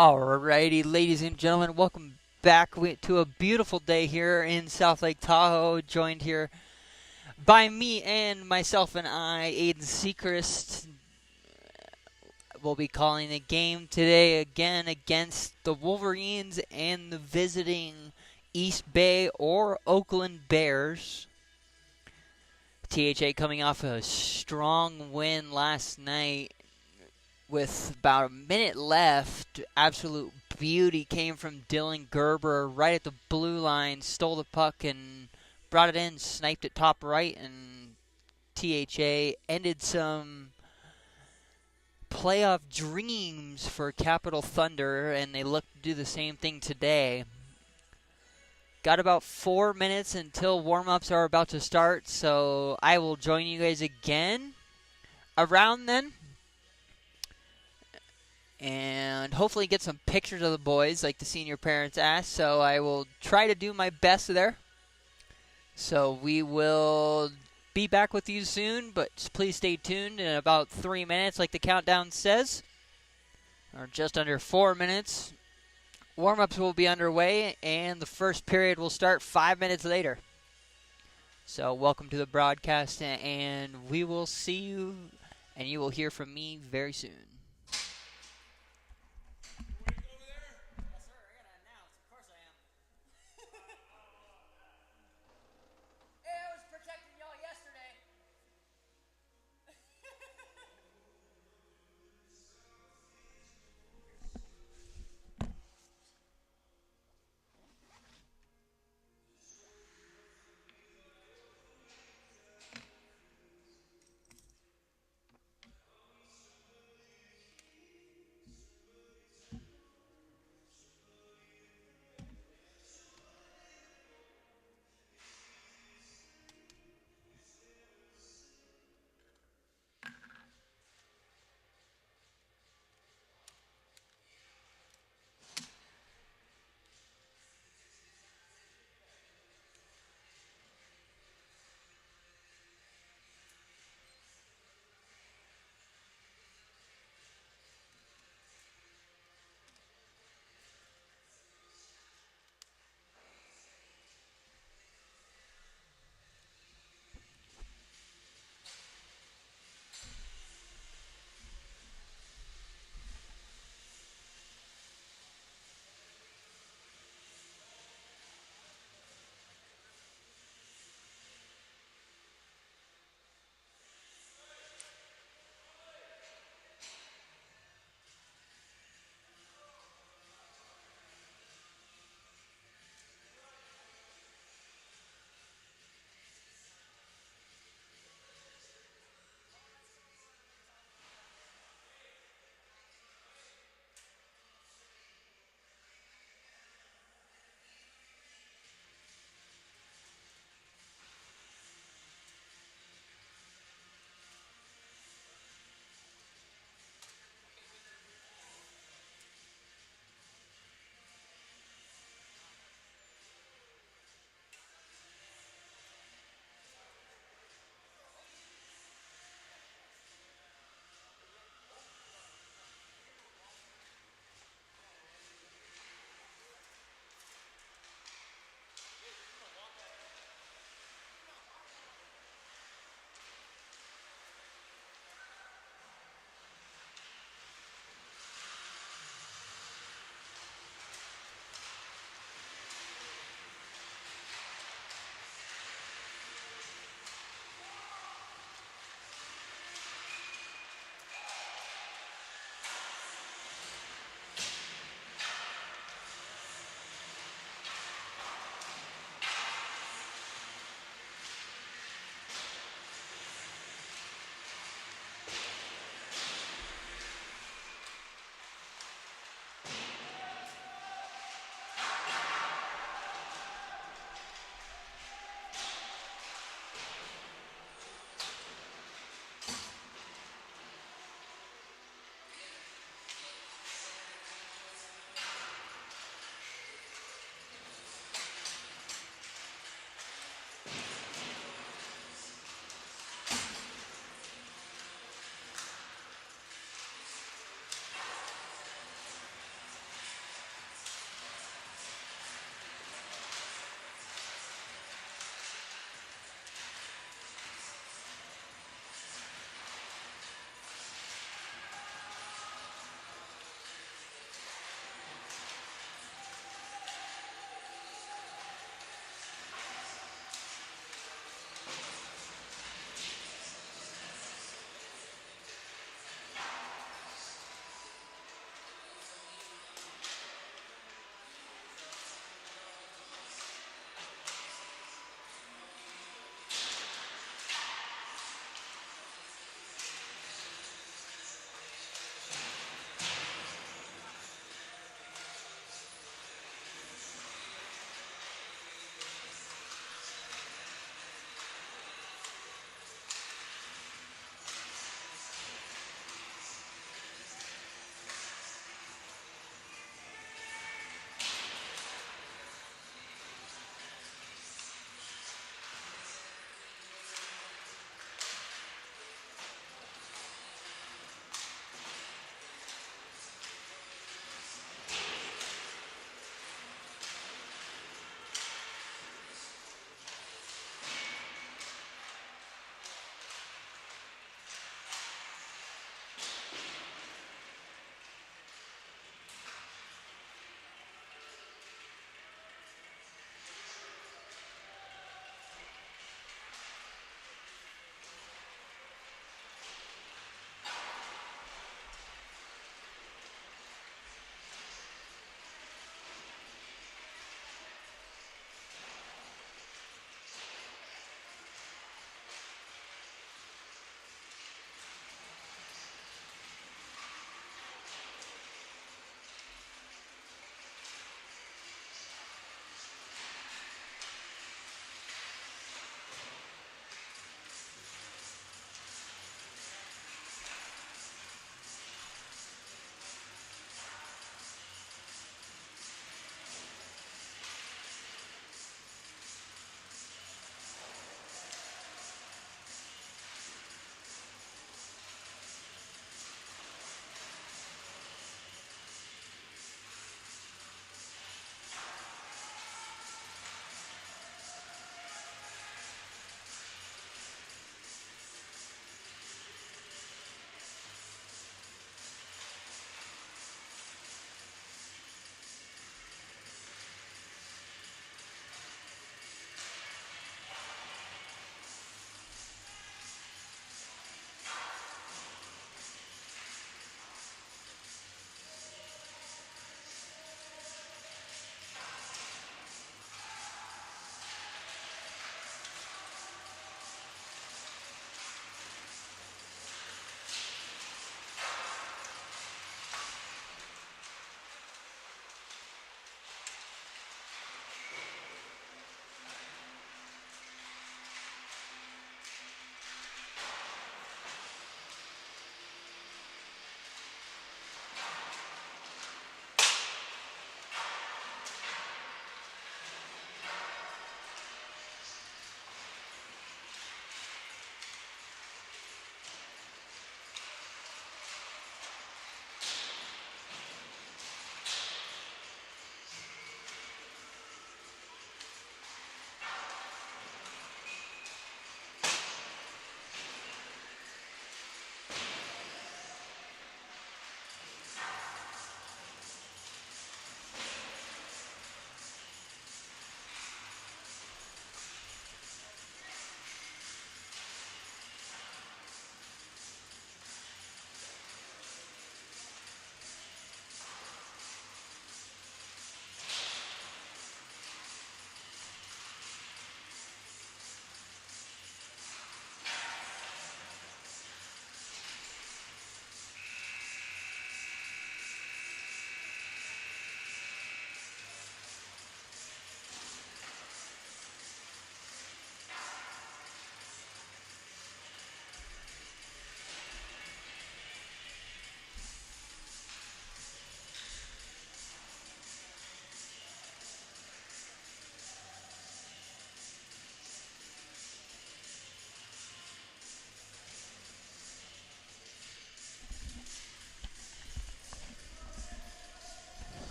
Alrighty, ladies and gentlemen, welcome back to a beautiful day here in South Lake Tahoe, joined here by me and myself and I, Aiden Sechrist. We'll be calling the game today again against the Wolverines and the visiting East Bay or Oakland Bears. THA coming off a strong win last night with about a minute left. Absolute beauty came from Dylan Gerber right at the blue line, stole the puck and brought it in, sniped it top right, and THA ended some playoff dreams for Capital Thunder, and they look to do the same thing today. Got about 4 minutes until warm-ups are about to start, so I will join you guys again around then. And hopefully get some pictures of the boys like the senior parents asked. So I will try to do my best there. So we will be back with you soon, but please stay tuned in about 3 minutes like the countdown says. Or just under 4 minutes. Warm-ups will be underway, and the first period will start 5 minutes later. So welcome to the broadcast, and we will see you, and you will hear from me very soon.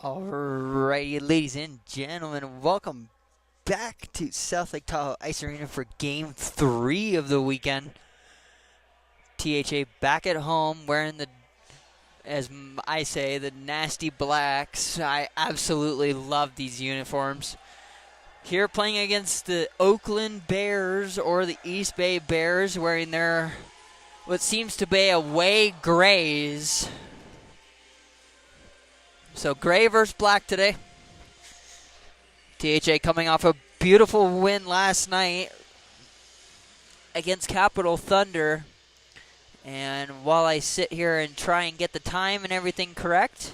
Alrighty, ladies and gentlemen, welcome back to South Lake Tahoe Ice Arena for Game 3 of the weekend. THA back at home wearing the, as I say, the nasty blacks. I absolutely love these uniforms. Here playing against the Oakland Bears, or the East Bay Bears, wearing their what seems to be away grays. So gray versus black today. THA coming off a beautiful win last night against Capital Thunder. And while I sit here and try and get the time and everything correct,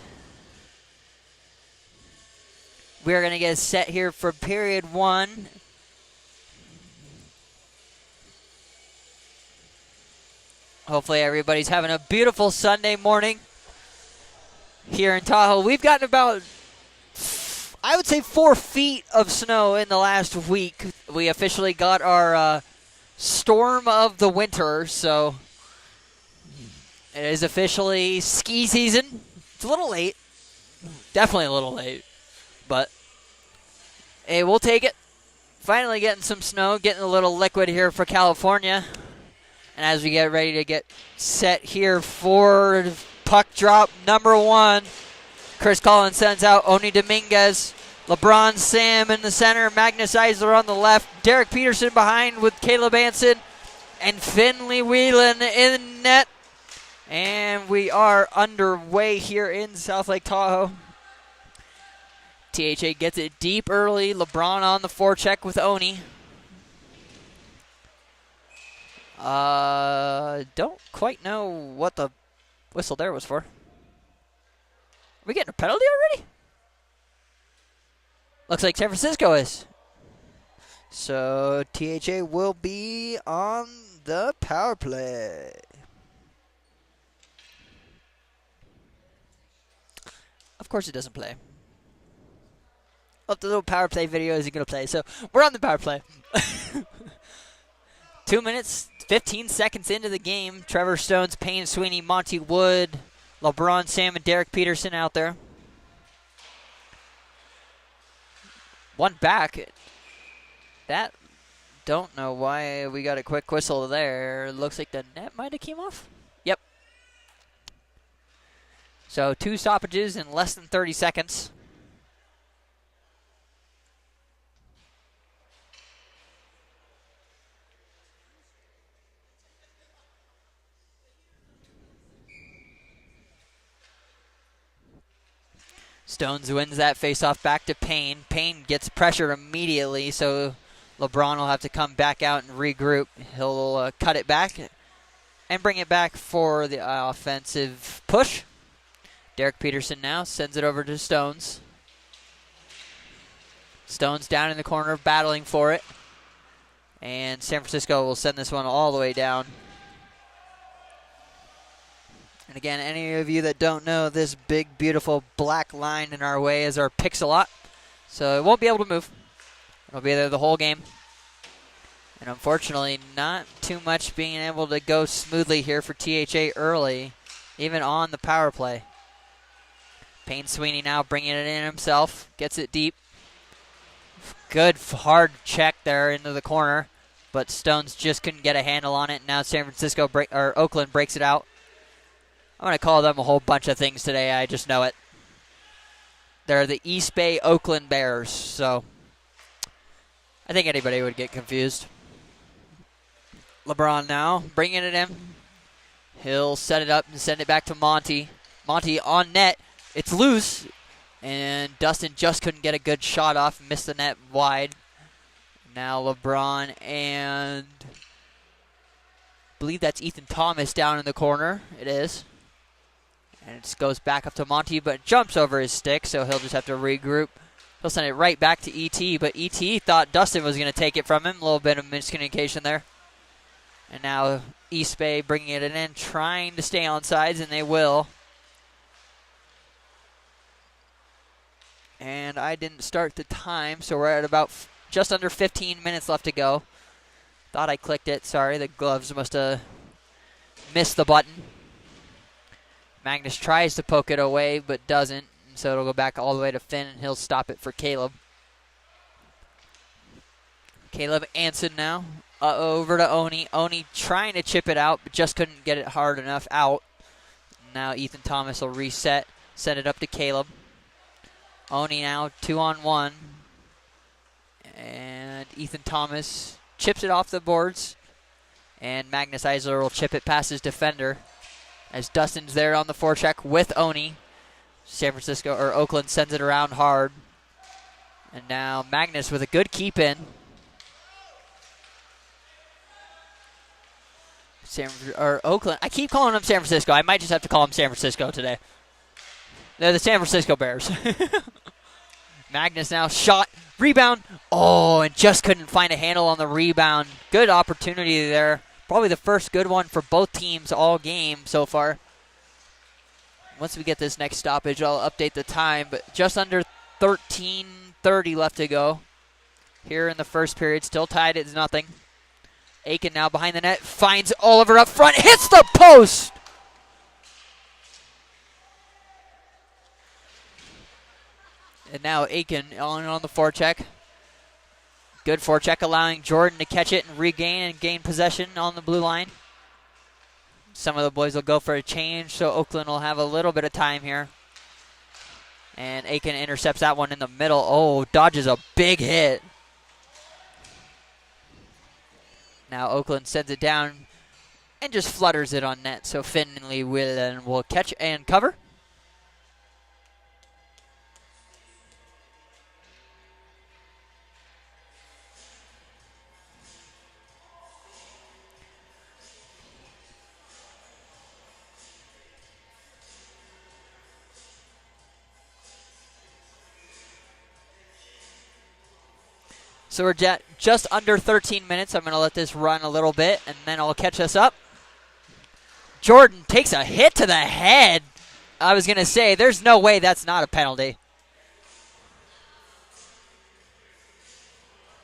we're going to get set here for period 1. Hopefully everybody's having a beautiful Sunday morning here in Tahoe. We've gotten about, I would say, 4 feet of snow in the last week. We officially got our storm of the winter, so it is officially ski season. It's a little late. Definitely a little late. But, hey, we'll take it. Finally getting some snow, getting a little liquid here for California. And as we get ready to get set here for puck drop number 1, Chris Collins sends out Oni Dominguez. LeBron Sam in the center. Magnus Eisler on the left. Derek Peterson behind with Caleb Anson. And Finley Whelan in net. And we are underway here in South Lake Tahoe. THA gets it deep early. LeBron on the forecheck with Oni. Don't quite know what the whistle there was for. Are we getting a penalty already? Looks like San Francisco is. So THA will be on the power play. Of course it doesn't play. Oh, the little power play video isn't going to play. So we're on the power play. 2 minutes, 15 seconds into the game. Trevor Stones, Payne Sweeney, Monty Wood, LeBron Sam, and Derek Peterson out there. One back. That, don't know why we got a quick whistle there. Looks like the net might have came off. Yep. So 2 stoppages in less than 30 seconds. Stones wins that faceoff back to Payne. Payne gets pressure immediately, so LeBron will have to come back out and regroup. He'll cut it back and bring it back for the offensive push. Derek Peterson now sends it over to Stones. Stones down in the corner battling for it. And San Francisco will send this one all the way down. And again, any of you that don't know, this big, beautiful black line in our way is our pixel-lot. So it won't be able to move. It'll be there the whole game. And unfortunately, not too much being able to go smoothly here for THA early, even on the power play. Payne Sweeney now bringing it in himself. Gets it deep. Good, hard check there into the corner. But Stones just couldn't get a handle on it. Now San Francisco, Oakland breaks it out. I'm going to call them a whole bunch of things today. I just know it. They're the East Bay Oakland Bears, so I think anybody would get confused. LeBron now bringing it in. He'll set it up and send it back to Monty. Monty on net. It's loose, and Dustin just couldn't get a good shot off and missed the net wide. Now LeBron and I believe that's Ethan Thomas down in the corner. It is. And it just goes back up to Monty, but jumps over his stick, so he'll just have to regroup. He'll send it right back to ET, but ET thought Dustin was going to take it from him. A little bit of miscommunication there. And now East Bay bringing it in, trying to stay on sides, and they will. And I didn't start the time, so we're at about just under 15 minutes left to go. Thought I clicked it. Sorry, the gloves must have missed the button. Magnus tries to poke it away, but doesn't. so it'll go back all the way to Finn, and he'll stop it for Caleb. Caleb Anson now over to Oni. Oni trying to chip it out, but just couldn't get it hard enough out. Now Ethan Thomas will reset, send it up to Caleb. Oni now 2-on-1. And Ethan Thomas chips it off the boards. And Magnus Eisler will chip it past his defender as Dustin's there on the forecheck with Oni. Oakland sends it around hard. And now Magnus with a good keep in. Oakland. I keep calling them San Francisco. I might just have to call them San Francisco today. They're the San Francisco Bears. Magnus now shot, rebound. Oh, and just couldn't find a handle on the rebound. Good opportunity there. Probably the first good one for both teams all game so far. Once we get this next stoppage, I'll update the time, but just under 13:30 left to go here in the first period. Still tied at 0. Aiken now behind the net, finds Oliver up front, hits the post! And now Aiken on the forecheck. Good forecheck, allowing Jordan to catch it and regain and gain possession on the blue line. Some of the boys will go for a change, so Oakland will have a little bit of time here. And Aiken intercepts that one in the middle. Oh, dodges a big hit. Now Oakland sends it down and just flutters it on net. So Finley will catch and cover. So we're just under 13 minutes. I'm going to let this run a little bit, and then I'll catch us up. Jordan takes a hit to the head. I was going to say, there's no way that's not a penalty.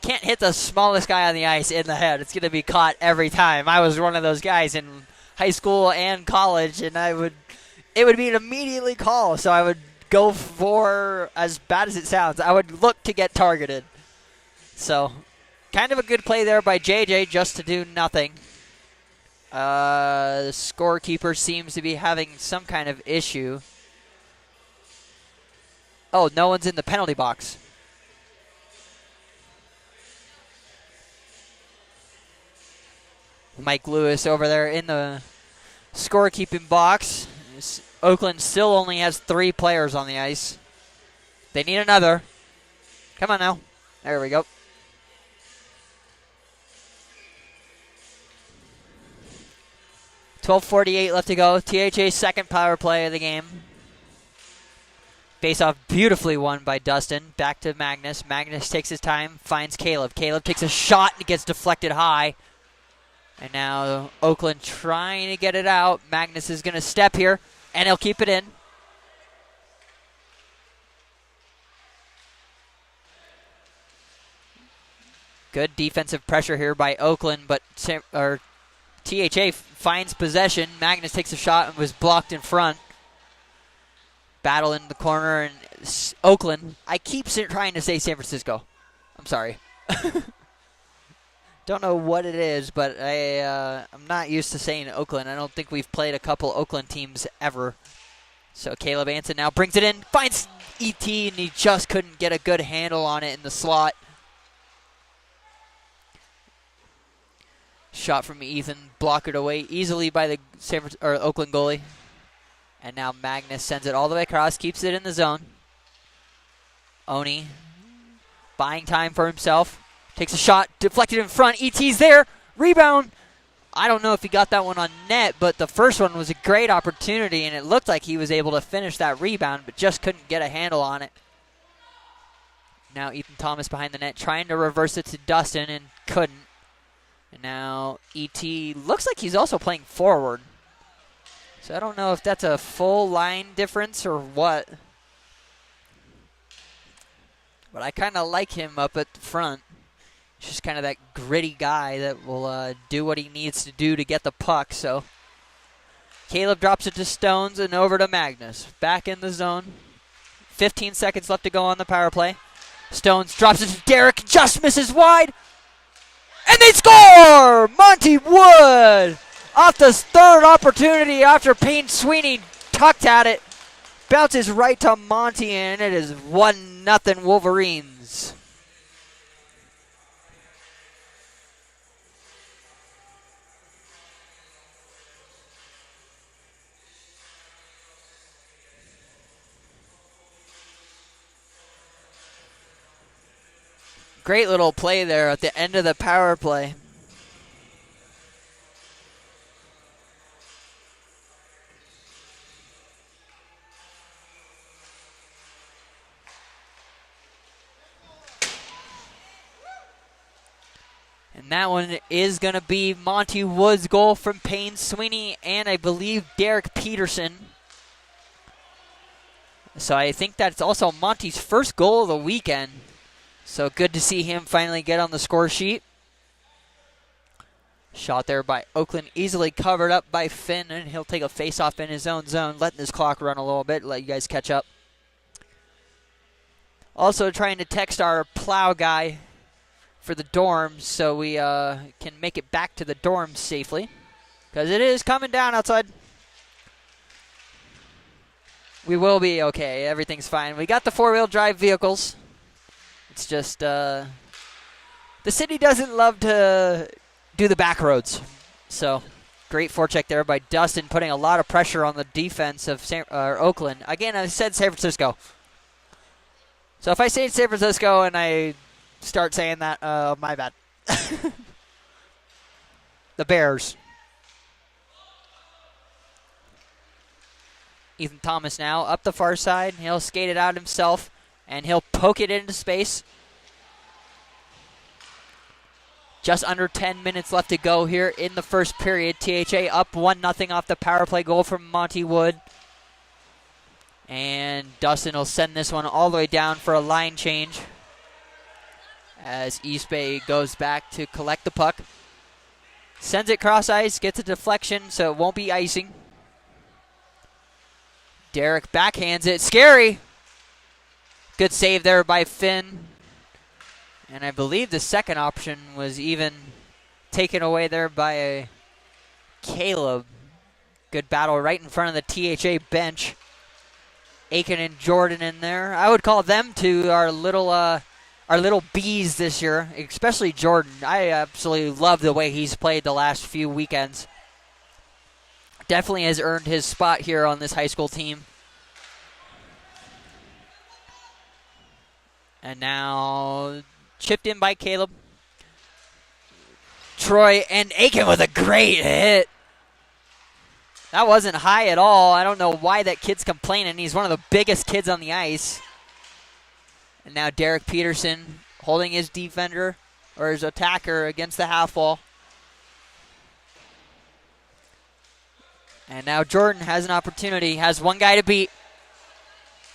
Can't hit the smallest guy on the ice in the head. It's going to be caught every time. I was one of those guys in high school and college, and it would be an immediately call. So I would go for, as bad as it sounds, I would look to get targeted. So, kind of a good play there by JJ just to do nothing. The scorekeeper seems to be having some kind of issue. Oh, no one's in the penalty box. Mike Lewis over there in the scorekeeping box. Oakland still only has 3 players on the ice. They need another. Come on now. There we go. .12:48 left to go. THA's second power play of the game. Face-off beautifully won by Dustin. Back to Magnus. Magnus takes his time, finds Caleb. Caleb takes a shot and it gets deflected high. And now Oakland trying to get it out. Magnus is going to step here, and he'll keep it in. Good defensive pressure here by Oakland, but THA finds possession. Magnus takes a shot and was blocked in front. Battle in the corner, and Oakland. I keep trying to say San Francisco. I'm sorry. Don't know what it is, but I'm not used to saying Oakland. I don't think we've played a couple Oakland teams ever. So Caleb Anson now brings it in, finds ET, and he just couldn't get a good handle on it in the slot. Shot from Ethan, blocked away easily by the Oakland goalie. And now Magnus sends it all the way across, keeps it in the zone. Oni buying time for himself. Takes a shot, deflected in front. ET's there, rebound. I don't know if he got that one on net, but the first one was a great opportunity, and it looked like he was able to finish that rebound, but just couldn't get a handle on it. Now Ethan Thomas behind the net, trying to reverse it to Dustin, and couldn't. And now ET looks like he's also playing forward. So I don't know if that's a full line difference or what. But I kind of like him up at the front. He's just kind of that gritty guy that will do what he needs to do to get the puck. So Caleb drops it to Stones and over to Magnus. Back in the zone. 15 seconds left to go on the power play. Stones drops it to Derek, just misses wide. And they score! Monty Wood off the third opportunity after Payne Sweeney tucked at it. Bounces right to Monty, and it is 1-0 Wolverines. Great little play there at the end of the power play. And that one is going to be Monty Wood's goal from Payne Sweeney and I believe Derek Peterson. So I think that's also Monty's first goal of the weekend. So good to see him finally get on the score sheet. Shot there by Oakland, easily covered up by Finn, and he'll take a face-off in his own zone, letting his clock run a little bit, let you guys catch up. Also trying to text our plow guy for the dorms so we can make it back to the dorms safely, because it is coming down outside. We will be okay. Everything's fine. We got the four-wheel drive vehicles. It's just the city doesn't love to do the back roads. So great forecheck there by Dustin, putting a lot of pressure on the defense of Oakland. Again, I said San Francisco. So if I say San Francisco and I start saying that, my bad. The Bears. Ethan Thomas now up the far side. He'll skate it out himself, and he'll poke it into space. Just under 10 minutes left to go here in the first period. THA up 1-0 off the power play goal from Monty Wood. And Dustin will send this one all the way down for a line change as East Bay goes back to collect the puck. Sends it cross ice, gets a deflection, so it won't be icing. Derek backhands it. Scary! Good save there by Finn. And I believe the second option was even taken away there by Caleb. Good battle right in front of the THA bench. Aiken and Jordan in there. I would call them two our little bees this year, especially Jordan. I absolutely love the way he's played the last few weekends. Definitely has earned his spot here on this high school team. And now chipped in by Caleb. Troy and Aiken with a great hit. That wasn't high at all. I don't know why that kid's complaining. He's one of the biggest kids on the ice. And now Derek Peterson holding his defender or his attacker against the half wall. And now Jordan has an opportunity, has one guy to beat.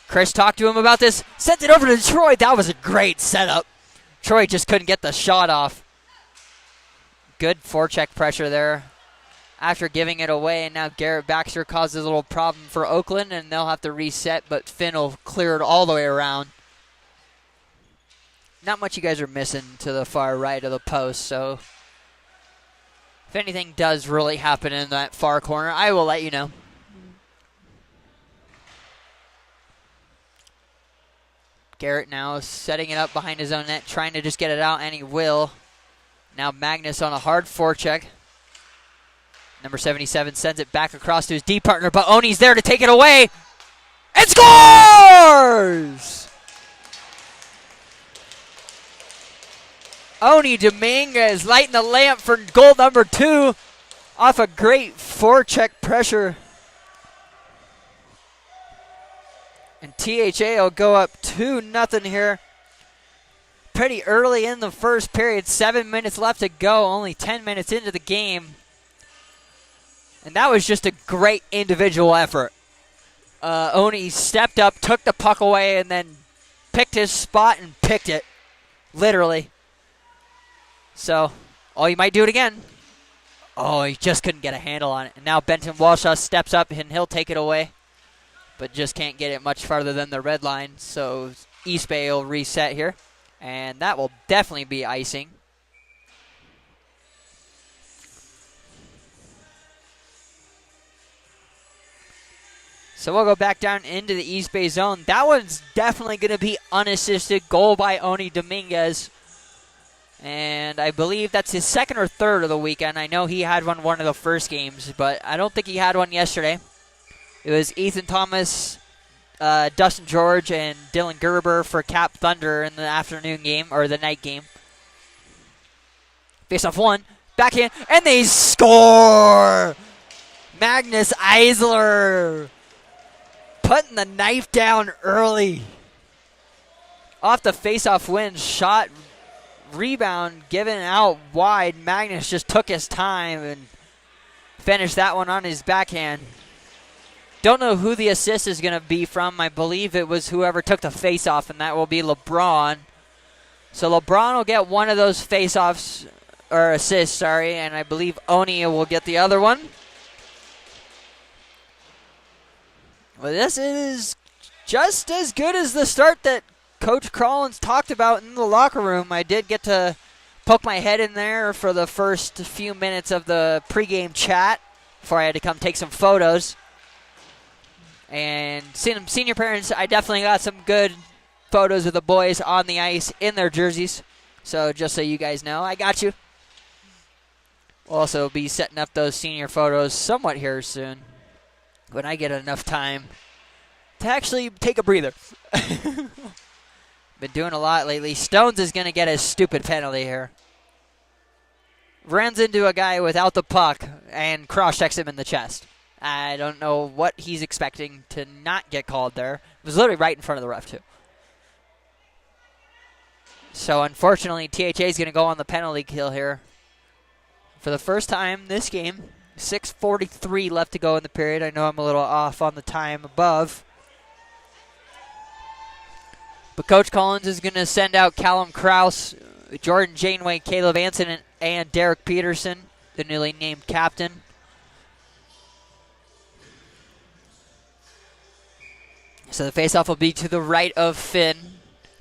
Chris talked to him about this, sent it over to Troy. That was a great setup. Troy just couldn't get the shot off. Good forecheck pressure there after giving it away. And now Garrett Baxter causes a little problem for Oakland, and they'll have to reset, but Finn will clear it all the way around. Not much you guys are missing to the far right of the post, so if anything does really happen in that far corner, I will let you know. Garrett now setting it up behind his own net, trying to just get it out, and he will. Now Magnus on a hard forecheck. Number 77 sends it back across to his D partner, but Oni's there to take it away. And scores! Oni Dominguez lighting the lamp for goal number 2 off a great forecheck pressure. And THA will go up 2-0 here. Pretty early in the first period. 7 minutes left to go. Only 10 minutes into the game. And that was just a great individual effort. Oni stepped up, took the puck away, and then picked his spot and picked it. Literally. So, you might do it again. Oh, he just couldn't get a handle on it. And now Benton Walshaw steps up and he'll take it away. but just can't get it much farther than the red line. So East Bay will reset here, and that will definitely be icing. So we'll go back down into the East Bay zone. That one's definitely going to be unassisted. Goal by Oni Dominguez. And I believe that's his second or third of the weekend. I know he had one of the first games, but I don't think he had one yesterday. It was Ethan Thomas, Dustin George, and Dylan Gerber for Cap Thunder in the afternoon game, or the night game. Face off one, backhand, and they score! Magnus Eisler putting the knife down early. Off the face-off win, shot, rebound given out wide. Magnus just took his time and finished that one on his backhand. Don't know who the assist is going to be from. I believe it was whoever took the face-off, and that will be LeBron. So LeBron will get one of those face-offs, or assists, sorry, and I believe Oni will get the other one. Well, this is just as good as the start that Coach Collins talked about in the locker room. I did get to poke my head in there for the first few minutes of the pregame chat before I had to come take some photos. And senior parents, I definitely got some good photos of the boys on the ice in their jerseys. So just so you guys know, I got you. We'll also be setting up those senior photos somewhat here soon, when I get enough time to actually take a breather. Been doing a lot lately. Stones is going to get a stupid penalty here. Runs into a guy without the puck and cross-checks him in the chest. I don't know what he's expecting to not get called there. It was literally right in front of the ref, too. So, unfortunately, THA is going to go on the penalty kill here. For the first time this game, 6:43 left to go in the period. I know I'm a little off on the time above. But Coach Collins is going to send out Callum Krause, Jordan Janeway, Caleb Anson, and Derek Peterson, the newly named captain. So the faceoff will be to the right of Finn,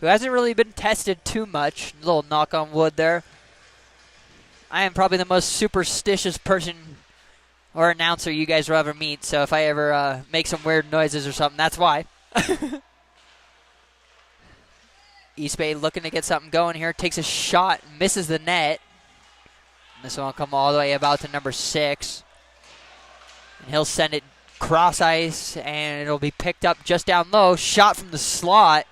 who hasn't really been tested too much. A little knock on wood there. I am probably the most superstitious person or announcer you guys will ever meet, so if I ever make some weird noises or something, that's why. East Bay looking to get something going here. Takes a shot, misses the net. And this one will come all the way about to number 6. And he'll send it cross ice, and it'll be picked up just down low. Shot from the slot.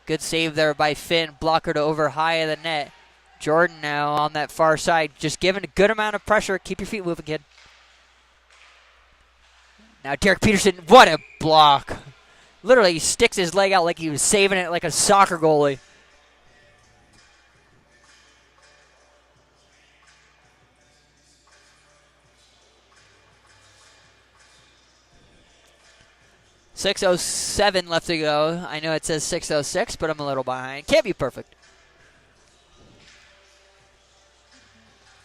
Good save there by Finn. Blocker to over high of the net. Jordan now on that far side, just giving a good amount of pressure. Keep your feet moving, kid. Now Derek Peterson, what a block. Literally, he sticks his leg out like he was saving it like a soccer goalie. .607 left to go. I know it says 6:06, but I'm a little behind. Can't be perfect.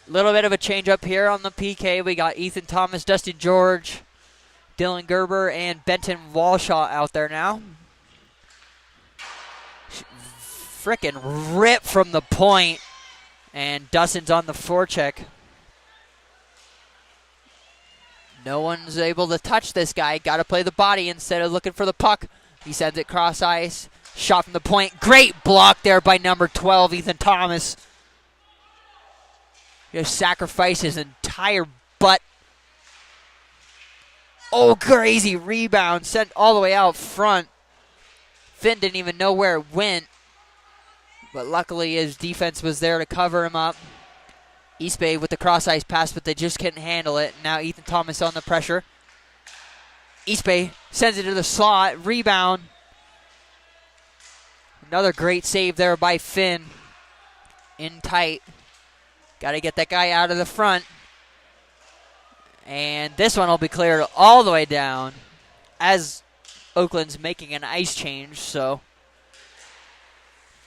Little bit of a change up here on the PK. We got Ethan Thomas, Dustin George, Dylan Gerber, and Benton Walshaw out there now. Frickin' rip from the point. And Dustin's on the forecheck. No one's able to touch this guy. Got to play the body instead of looking for the puck. He sends it cross ice. Shot from the point. Great block there by number 12, Ethan Thomas. Just sacrificed his entire butt. Oh, crazy rebound. Sent all the way out front. Finn didn't even know where it went. But luckily his defense was there to cover him up. East Bay with the cross ice pass, but they just couldn't handle it. Now Ethan Thomas on the pressure. East Bay sends it to the slot. Rebound. Another great save there by Finn. In tight. Got to get that guy out of the front. And this one will be cleared all the way down as Oakland's making an ice change. So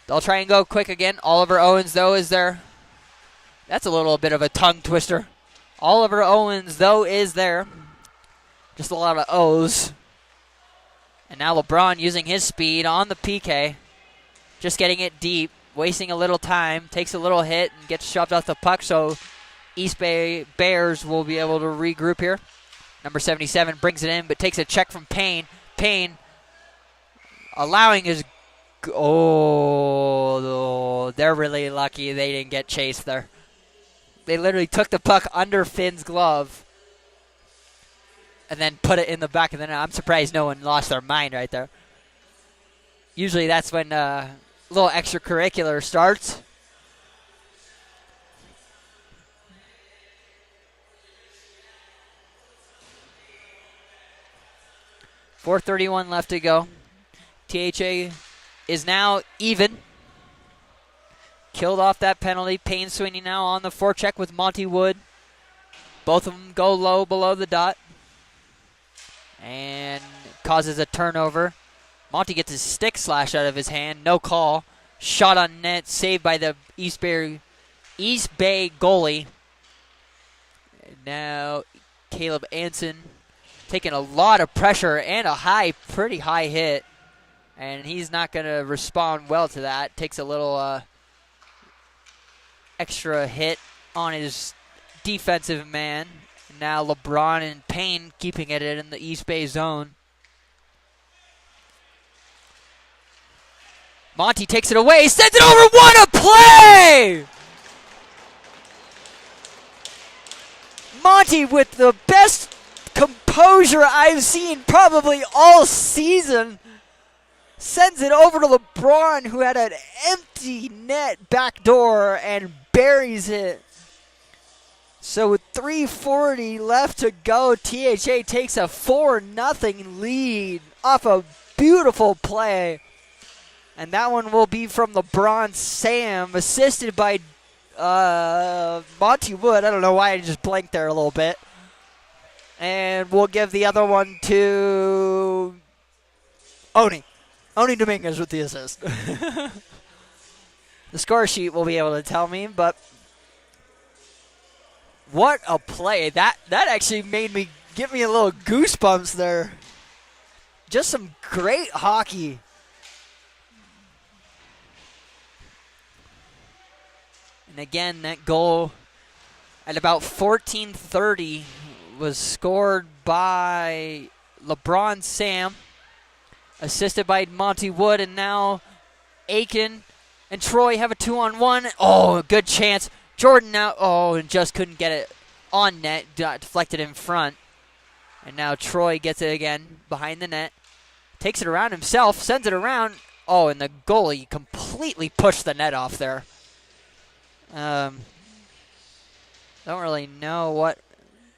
they'll try and go quick again. Oliver Owens, though, is there. That's a little bit of a tongue twister. Oliver Owens, though, is there. Just a lot of O's. And now LeBron using his speed on the PK. Just getting it deep, wasting a little time, takes a little hit, and gets shoved off the puck, so East Bay Bears will be able to regroup here. Number 77 brings it in, but takes a check from Payne. Payne allowing his... Oh, they're really lucky they didn't get chased there. They literally took the puck under Finn's glove and then put it in the back of the net. I'm surprised no one lost their mind right there. Usually that's when a little extracurricular starts. .431 left to go. THA is now even. Killed off that penalty. Payne swinging now on the forecheck with Monty Wood. Both of them go low below the dot. And causes a turnover. Monty gets his stick slashed out of his hand. No call. Shot on net. Saved by the East Bay goalie. And now Caleb Anson taking a lot of pressure and a pretty high hit. And he's not going to respond well to that. Takes a little extra hit on his defensive man. Now LeBron and Payne keeping it in the East Bay zone. Monty takes it away, sends it over. What a play! Monty with the best composure I've seen probably all season. Sends it over to LeBron, who had an empty net back door, and buries it. So with 3:40 left to go, THA takes a 4-0 lead off a beautiful play. And that one will be from LeBron Sam, assisted by Monty Wood. I don't know why I just blanked there a little bit. And we'll give the other one to Oni. Oni Dominguez with the assist. The score sheet will be able to tell me, but what a play. That actually give me a little goosebumps there. Just some great hockey. And again, that goal at about 14:30 was scored by LeBron Sam, assisted by Monty Wood, and now Aiken and Troy have a 2-on-1. Oh, a good chance. Jordan now, and just couldn't get it on net, deflected in front. And now Troy gets it again behind the net, takes it around himself, sends it around. Oh, and the goalie completely pushed the net off there. Don't really know what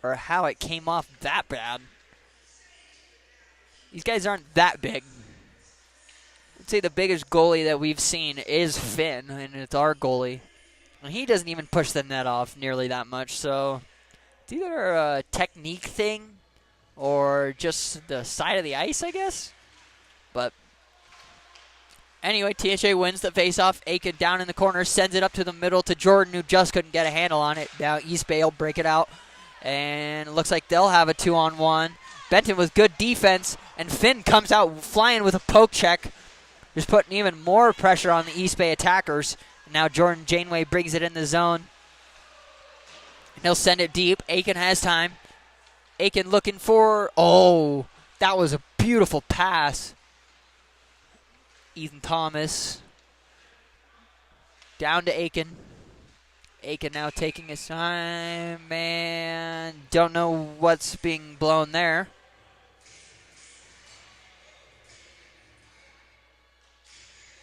or how it came off that bad. These guys aren't that big. I'd say the biggest goalie that we've seen is Finn, and it's our goalie. And he doesn't even push the net off nearly that much, so it's either a technique thing or just the side of the ice, I guess. But anyway, THA wins the faceoff. Aiken down in the corner, sends it up to the middle to Jordan, who just couldn't get a handle on it. Now East Bay will break it out, and it looks like they'll have a 2-on-1. Benton with good defense, and Finn comes out flying with a poke check, just putting even more pressure on the East Bay attackers. And now Jordan Janeway brings it in the zone. And he'll send it deep. Aiken has time. Aiken looking for... Oh, that was a beautiful pass. Ethan Thomas. Down to Aiken. Aiken now taking his time, and don't know what's being blown there.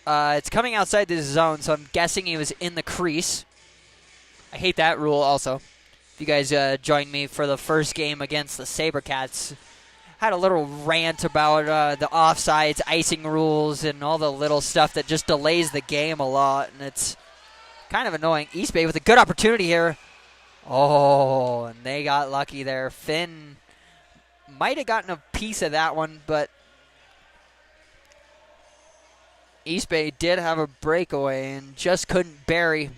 It's coming outside this zone, so I'm guessing he was in the crease. I hate that rule also. If you guys joined me for the first game against the SaberCats, had a little rant about the offsides, icing rules, and all the little stuff that just delays the game a lot, and it's kind of annoying. East Bay with a good opportunity here. Oh, and they got lucky there. Finn might have gotten a piece of that one, but East Bay did have a breakaway and just couldn't bury.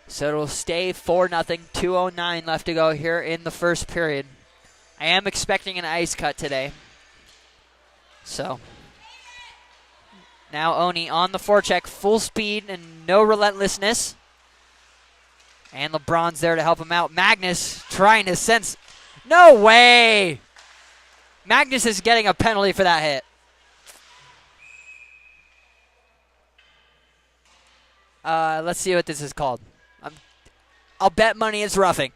So it'll stay 4-0, 2:09 left to go here in the first period. I am expecting an ice cut today. So now Oni on the forecheck, full speed and no relentlessness. And LeBron's there to help him out. Magnus trying to sense. No way! Magnus is getting a penalty for that hit. Let's see what this is called. I'll bet money it's roughing.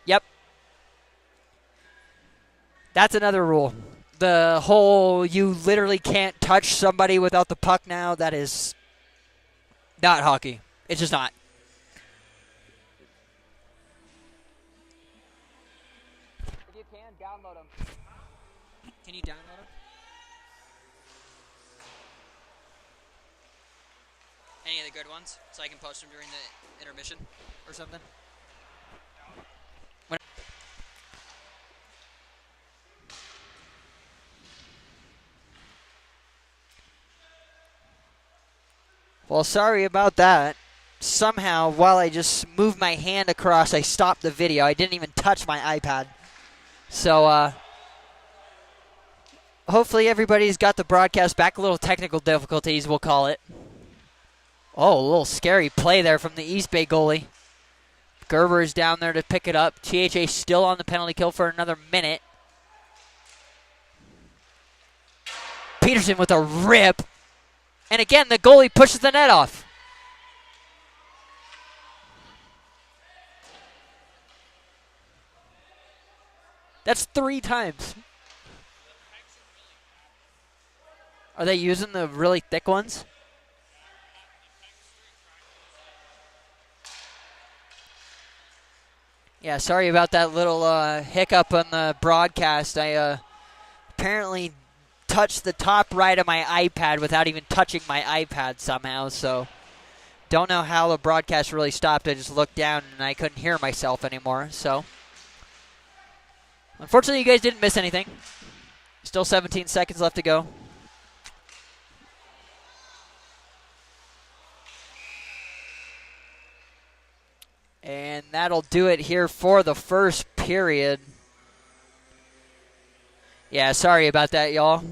Yep. That's another rule. The whole you literally can't touch somebody without the puck now, that is not hockey. It's just not. If you can, download them. Can you download them? Any of the good ones? So I can post them during the intermission or something? Well, sorry about that. Somehow, while I just moved my hand across, I stopped the video. I didn't even touch my iPad. So, hopefully everybody's got the broadcast back. A little technical difficulties, we'll call it. Oh, a little scary play there from the East Bay goalie. Gerber is down there to pick it up. CHA still on the penalty kill for another minute. Peterson with a rip. And again, the goalie pushes the net off. That's 3 times. Are they using the really thick ones? Yeah, sorry about that little hiccup on the broadcast. I apparently touched the top right of my iPad without even touching my iPad somehow, so don't know how the broadcast really stopped. I just looked down and I couldn't hear myself anymore, so unfortunately you guys didn't miss anything. Still 17 seconds left to go. And that'll do it here for the first period. Yeah, sorry about that, y'all.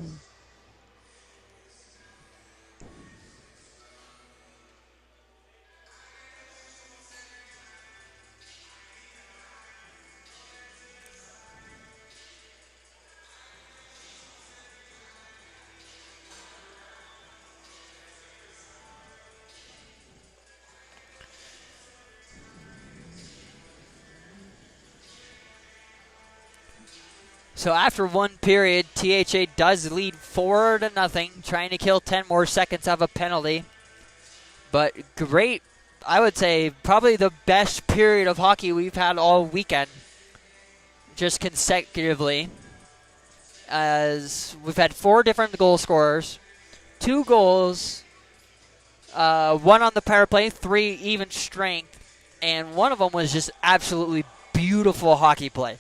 So after one period, THA does lead 4-0, trying to kill 10 more seconds of a penalty. But great, I would say probably the best period of hockey we've had all weekend, just consecutively. As we've had 4 different goal scorers, 2 goals, 1 on the power play, 3 even strength, and one of them was just absolutely beautiful hockey play.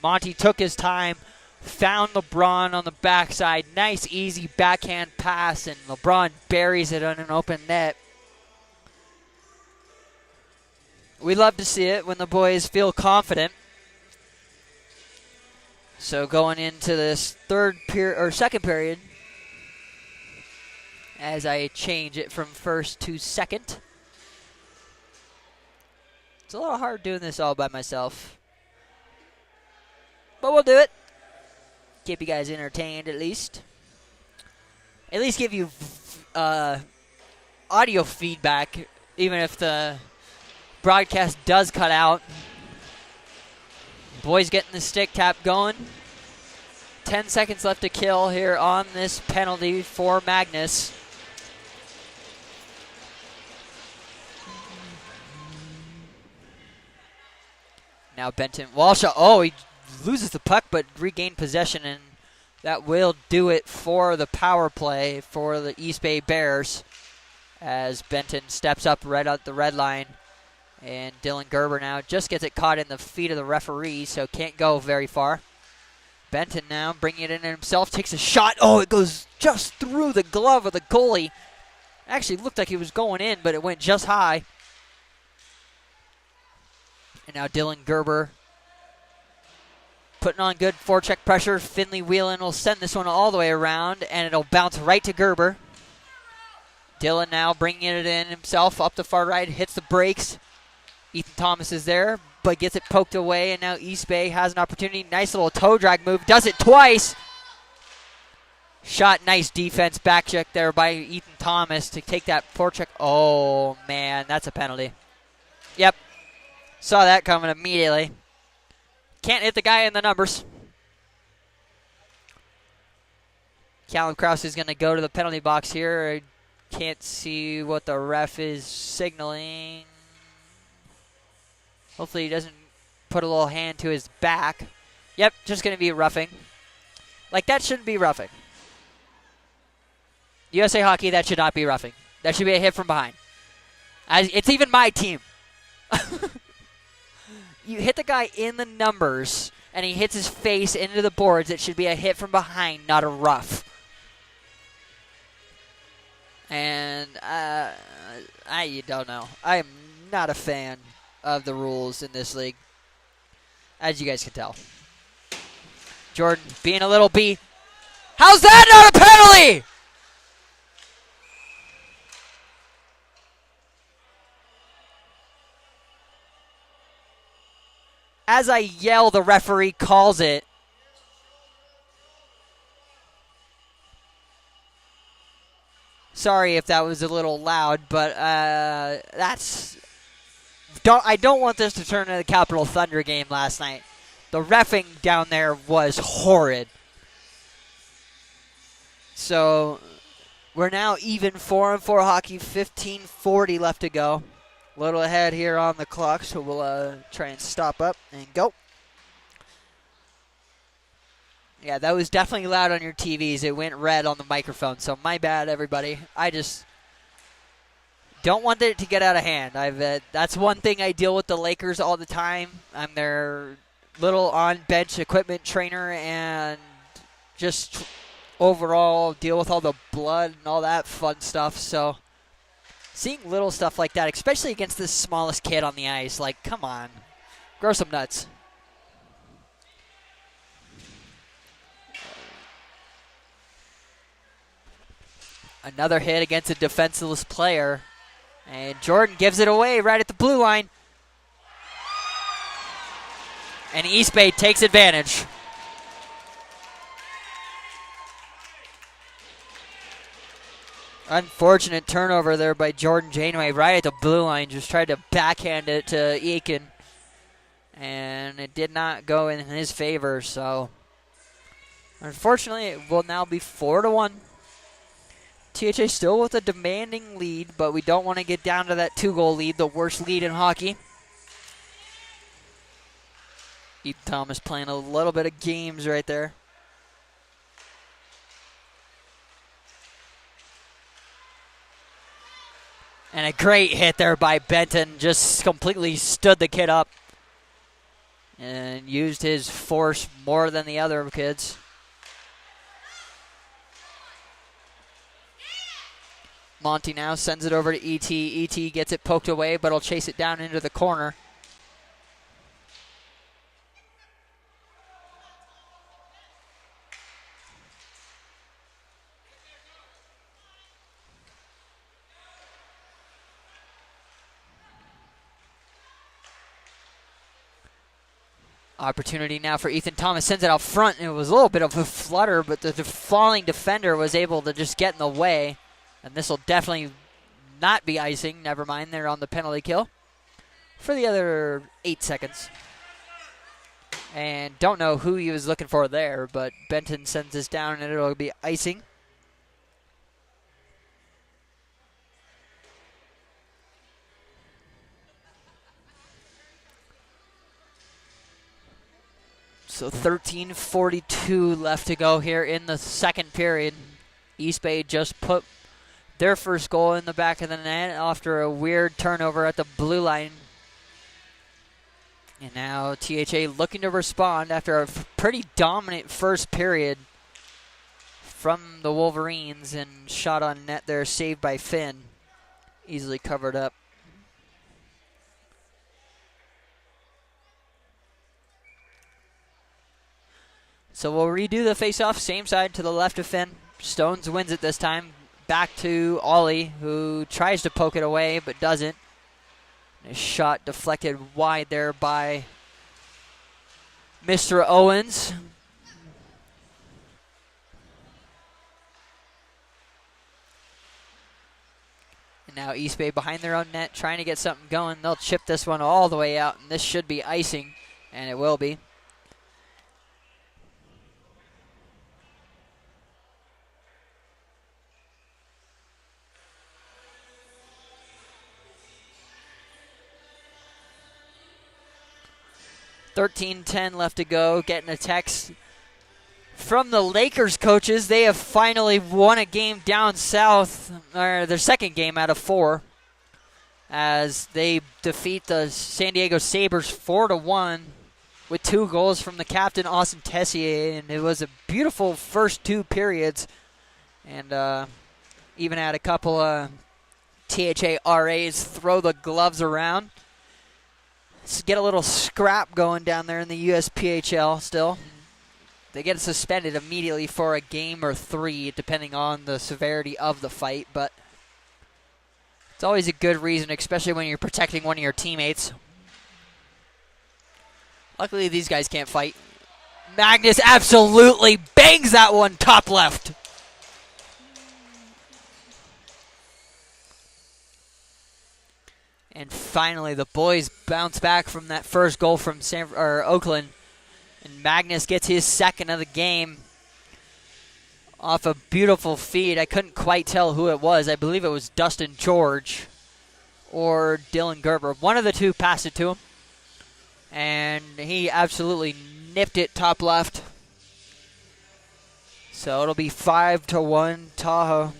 Monty took his time, found LeBron on the backside. Nice, easy backhand pass, and LeBron buries it on an open net. We love to see it when the boys feel confident. So going into this second period, as I change it from first to second. It's a little hard doing this all by myself, but we'll do it. Keep you guys entertained at least. At least give you audio feedback, even if the broadcast does cut out. Boys getting the stick tap going. 10 seconds left to kill here on this penalty for Magnus. Now Benton Walsh. Oh, he loses the puck, but regained possession, and that will do it for the power play for the East Bay Bears as Benton steps up right at the red line, and Dylan Gerber now just gets it caught in the feet of the referee, so can't go very far. Benton now bringing it in himself, takes a shot. Oh, it goes just through the glove of the goalie. Actually looked like he was going in, but it went just high. And now Dylan Gerber putting on good forecheck pressure. Finley Whelan will send this one all the way around, and it'll bounce right to Gerber. Dillon now bringing it in himself up the far right, hits the brakes. Ethan Thomas is there, but gets it poked away, and now East Bay has an opportunity. Nice little toe drag move, does it twice. Shot, nice defense, back check there by Ethan Thomas to take that forecheck. Oh, man, that's a penalty. Yep, saw that coming immediately. Can't hit the guy in the numbers. Callum Krause is going to go to the penalty box here. I can't see what the ref is signaling. Hopefully he doesn't put a little hand to his back. Yep, just going to be roughing. Like, that shouldn't be roughing. USA Hockey, that should not be roughing. That should be a hit from behind. It's even my team. You hit the guy in the numbers, and he hits his face into the boards. It should be a hit from behind, not a rough. And you don't know. I am not a fan of the rules in this league, as you guys can tell. Jordan being a little B. How's that not a penalty? As I yell, the referee calls it. Sorry if that was a little loud, but I don't want this to turn into the Capital Thunder game last night. The reffing down there was horrid. So we're now even 4-4 hockey, 15:40 left to go. A little ahead here on the clock, so we'll try and stop up and go. Yeah, that was definitely loud on your TVs. It went red on the microphone, so my bad, everybody. I just don't want it to get out of hand. That's one thing I deal with the Lakers all the time. I'm their little on-bench equipment trainer, and just overall deal with all the blood and all that fun stuff, so seeing little stuff like that, especially against the smallest kid on the ice, like, come on. Grow some nuts. Another hit against a defenseless player. And Jordan gives it away right at the blue line. And East Bay takes advantage. Unfortunate turnover there by Jordan Janeway right at the blue line. Just tried to backhand it to Eakin. And it did not go in his favor. So, unfortunately, it will now be 4-1. THA still with a demanding lead, but we don't want to get down to that 2-goal lead, the worst lead in hockey. Ethan Thomas playing a little bit of games right there. And a great hit there by Benton. Just completely stood the kid up and used his force more than the other kids. Monty now sends it over to ET. ET gets it poked away, but will chase it down into the corner. Opportunity now for Ethan Thomas. Sends it out front. It was a little bit of a flutter, but the falling defender was able to just get in the way. And this will definitely not be icing. Never mind, they're on the penalty kill for the other 8 seconds. And don't know who he was looking for there, but Benton sends this down and it'll be icing. So 13:42 left to go here in the second period. East Bay just put their first goal in the back of the net after a weird turnover at the blue line. And now THA looking to respond after a pretty dominant first period from the Wolverines, and shot on net there, saved by Finn. Easily covered up. So we'll redo the face-off, same side to the left of Finn. Stones wins it this time. Back to Ollie, who tries to poke it away but doesn't. A shot deflected wide there by Mr. Owens. And now East Bay behind their own net, trying to get something going. They'll chip this one all the way out, and this should be icing, and it will be. $13:10 left to go. Getting a text from the Lakers coaches. They have finally won a game down south, or their second game out of 4, as they defeat the San Diego Sabres 4-1 with 2 goals from the captain, Austin Tessier. And it was a beautiful first 2 periods, and even had a couple of THARAs throw the gloves around. Let's get a little scrap going down there in the USPHL still. They get suspended immediately for a game or 3, depending on the severity of the fight, but it's always a good reason, especially when you're protecting one of your teammates. Luckily, these guys can't fight. Magnus absolutely bangs that one top left. And finally, the boys bounce back from that first goal from Oakland. And Magnus gets his second of the game off a beautiful feed. I couldn't quite tell who it was. I believe it was Dustin George or Dylan Gerber. One of the two passed it to him. And he absolutely nipped it top left. So it'll be 5-1 Tahoe.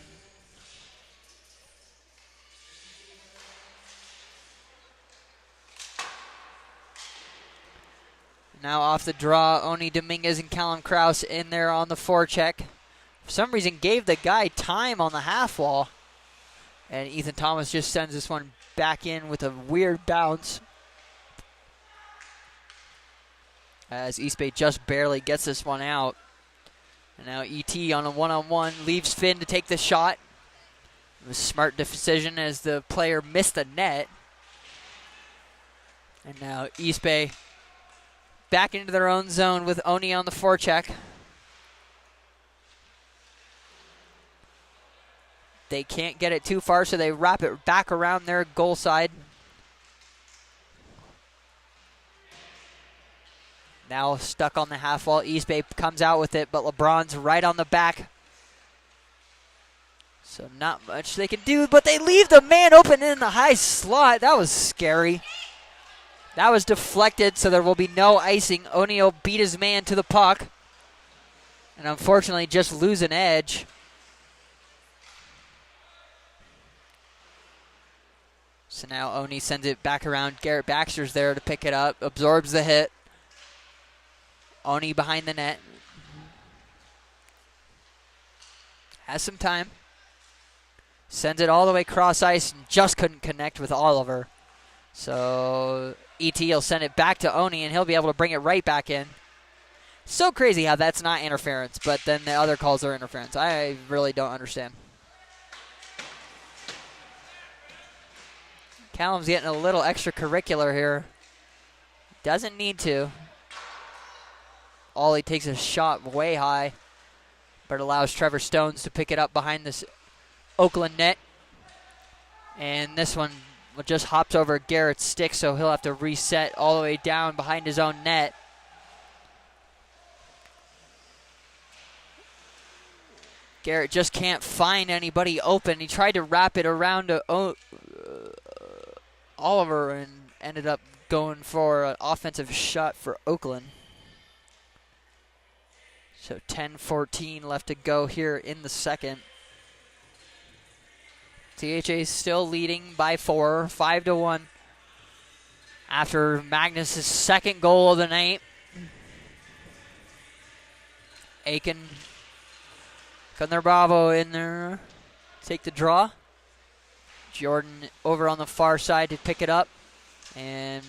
Now off the draw, Oni Dominguez and Callum Krause in there on the forecheck. For some reason, gave the guy time on the half wall. And Ethan Thomas just sends this one back in with a weird bounce. As East Bay just barely gets this one out. And now ET on a one-on-one leaves Finn to take the shot. It was a smart decision as the player missed the net. And now East Bay back into their own zone with Oni on the forecheck. They can't get it too far, so they wrap it back around their goal side. Now stuck on the half wall. East Bay comes out with it, but LeBron's right on the back. So not much they can do, but they leave the man open in the high slot. That was scary. That was deflected, so there will be no icing. O'Neal beat his man to the puck. And unfortunately just lose an edge. So now Oni sends it back around. Garrett Baxter's there to pick it up. Absorbs the hit. Oni behind the net. Has some time. Sends it all the way cross ice and just couldn't connect with Oliver. So ET will send it back to Oni, and he'll be able to bring it right back in. So crazy how that's not interference, but then the other calls are interference. I really don't understand. Callum's getting a little extracurricular here. Doesn't need to. Ollie takes a shot way high, but allows Trevor Stones to pick it up behind this Oakland net. And this one just hops over Garrett's stick, so he'll have to reset all the way down behind his own net. Garrett just can't find anybody open. He tried to wrap it around Oliver and ended up going for an offensive shot for Oakland. So 10-14 left to go here in the second. THA still leading by 4, 5-1. After Magnus' second goal of the night. Aiken, Gunnar Bravo in there. Take the draw. Jordan over on the far side to pick it up. And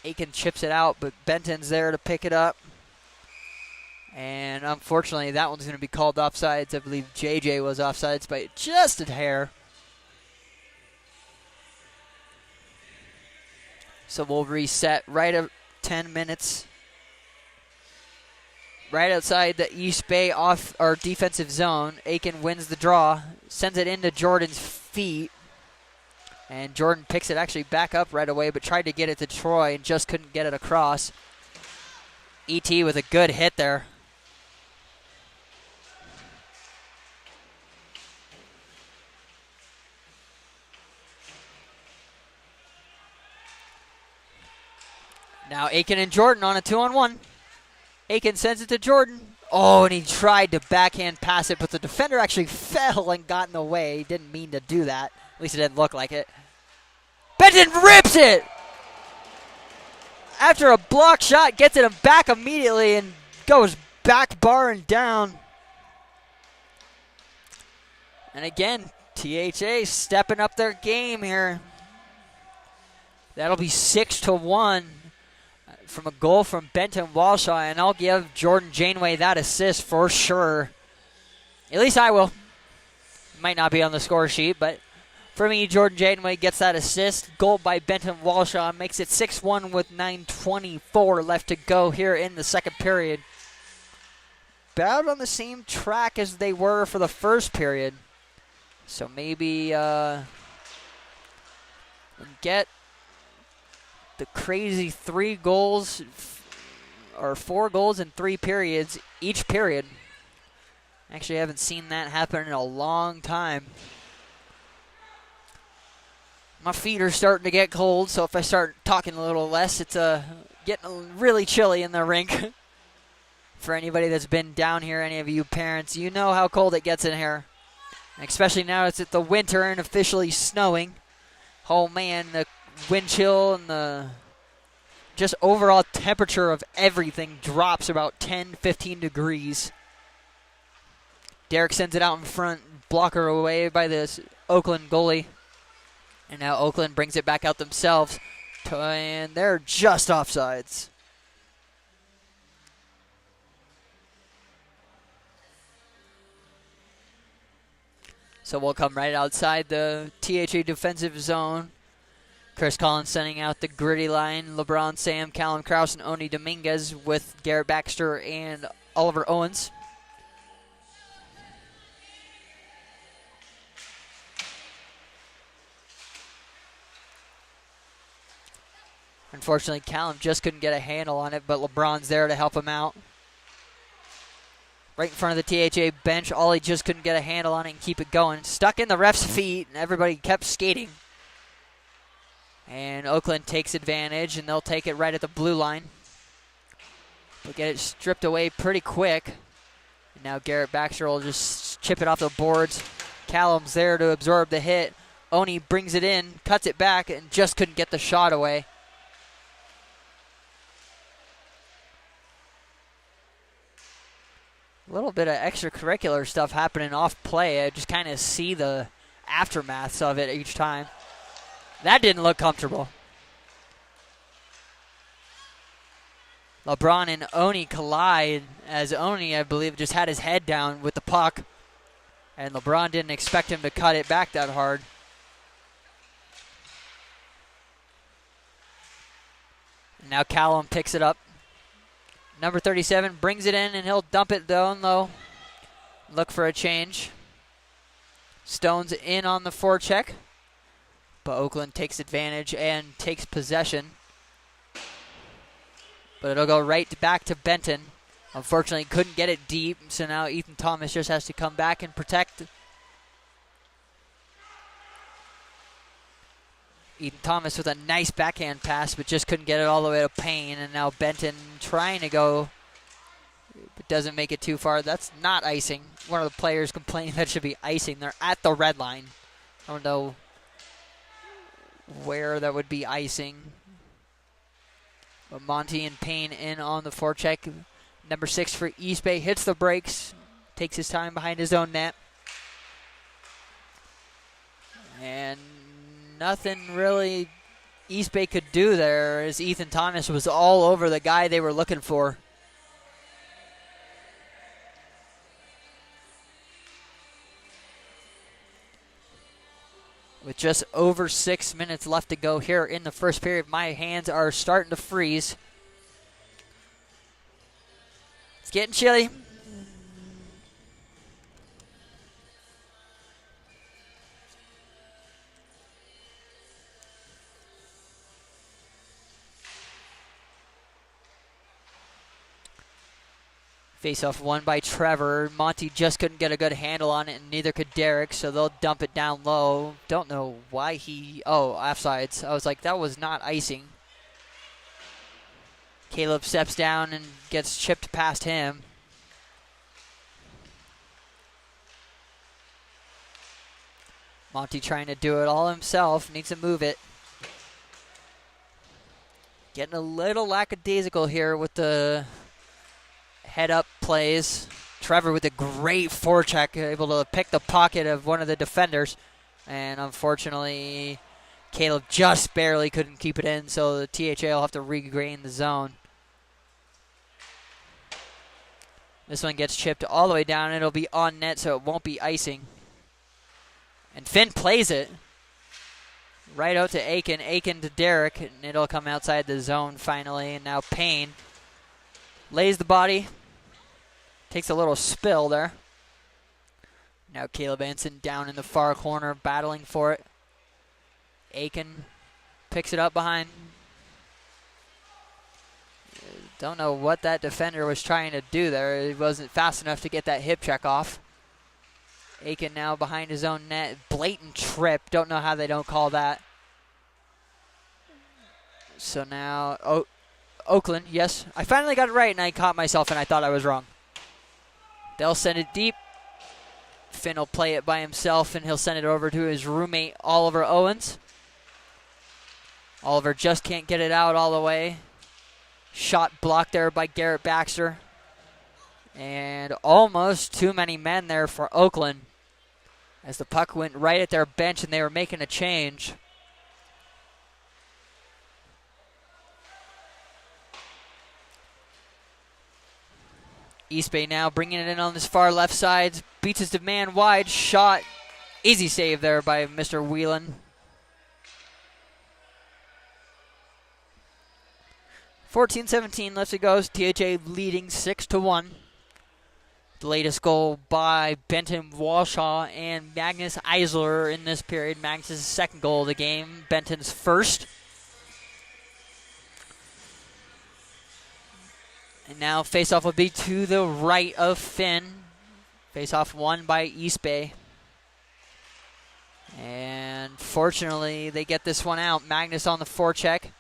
Aiken chips it out, but Benton's there to pick it up. And unfortunately, that one's going to be called offsides. I believe JJ was offsides by just a hair. So we'll reset right at 10 minutes. Right outside the East Bay off our defensive zone. Aiken wins the draw, sends it into Jordan's feet. And Jordan picks it actually back up right away, but tried to get it to Troy and just couldn't get it across. ET with a good hit there. Now Aiken and Jordan on a 2-on-1. Aiken sends it to Jordan. Oh, and he tried to backhand pass it, but the defender actually fell and got in the way. He didn't mean to do that. At least it didn't look like it. Benton rips it! After a block shot, gets it back immediately and goes back bar and down. And again, THA stepping up their game here. That'll be 6-1 from a goal from Benton Walshaw, and I'll give Jordan Janeway that assist for sure. At least I will. Might not be on the score sheet, but for me, Jordan Janeway gets that assist. Goal by Benton Walshaw makes it 6-1 with 9:24 left to go here in the second period. About on the same track as they were for the first period. So maybe get the crazy 3 goals or 4 goals in 3 periods each period. Actually, I haven't seen that happen in a long time. My feet are starting to get cold, so if I start talking a little less, it's getting really chilly in the rink. For anybody that's been down here, any of you parents, you know how cold it gets in here. Especially now it's at the winter and officially snowing. Oh man, the wind chill and the just overall temperature of everything drops about 10-15 degrees. Derek sends it out in front, blocker away by this Oakland goalie. And now Oakland brings it back out themselves, and they're just offsides. So we'll come right outside the THA defensive zone. Chris Collins sending out the gritty line. LeBron, Sam, Callum Krause, and Oni Dominguez with Garrett Baxter and Oliver Owens. Unfortunately, Callum just couldn't get a handle on it, but LeBron's there to help him out. Right in front of the THA bench, Ollie just couldn't get a handle on it and keep it going. Stuck in the ref's feet, and everybody kept skating. And Oakland takes advantage, and they'll take it right at the blue line. They'll get it stripped away pretty quick. And now Garrett Baxter will just chip it off the boards. Callum's there to absorb the hit. Oni brings it in, cuts it back, and just couldn't get the shot away. A little bit of extracurricular stuff happening off play. I just kind of see the aftermaths of it each time. That didn't look comfortable. LeBron and Oni collide as Oni, I believe, just had his head down with the puck. And LeBron didn't expect him to cut it back that hard. And now Callum picks it up. Number 37 brings it in, and he'll dump it down low. Look for a change. Stone's in on the forecheck. But Oakland takes advantage and takes possession. But it'll go right back to Benton. Unfortunately, couldn't get it deep, so now Ethan Thomas just has to come back and protect. Ethan Thomas with a nice backhand pass, but just couldn't get it all the way to Payne. And now Benton trying to go, but doesn't make it too far. That's not icing. One of the players complaining that should be icing. They're at the red line. I don't know where that would be icing. But Monty and Payne in on the forecheck. Number 6 for East Bay hits the brakes, takes his time behind his own net. And nothing really East Bay could do there as Ethan Thomas was all over the guy they were looking for. With just over 6 minutes left to go here in the first period, my hands are starting to freeze. It's getting chilly. Face-off won by Trevor. Monty just couldn't get a good handle on it, and neither could Derek, so they'll dump it down low. Don't know why he... Oh, offsides. I was like, that was not icing. Caleb steps down and gets chipped past him. Monty trying to do it all himself. Needs to move it. Getting a little lackadaisical here with the head-up plays. Trevor with a great forecheck, able to pick the pocket of one of the defenders. And unfortunately, Caleb just barely couldn't keep it in, so the THA will have to regain the zone. This one gets chipped all the way down. It'll be on net, so it won't be icing. And Finn plays it right out to Aiken. Aiken to Derek, and it'll come outside the zone finally. And now Payne lays the body. Takes a little spill there. Now Caleb Anson down in the far corner, battling for it. Aiken picks it up behind. Don't know what that defender was trying to do there. He wasn't fast enough to get that hip check off. Aiken now behind his own net. Blatant trip. Don't know how they don't call that. So now, Oakland, yes. I finally got it right, and I caught myself, and I thought I was wrong. They'll send it deep. Finn will play it by himself, and he'll send it over to his roommate, Oliver Owens. Oliver just can't get it out all the way. Shot blocked there by Garrett Baxter. And almost too many men there for Oakland, as the puck went right at their bench, and they were making a change. East Bay now bringing it in on this far left side. Beats his man wide. Shot. Easy save there by Mr. Whelan. 14-17 left to go. THA leading 6-1. The latest goal by Benton Walshaw and Magnus Eisler in this period. Magnus' second goal of the game. Benton's first. And now face-off will be to the right of Finn. Face-off won by East Bay. And fortunately, they get this one out. Magnus on the forecheck.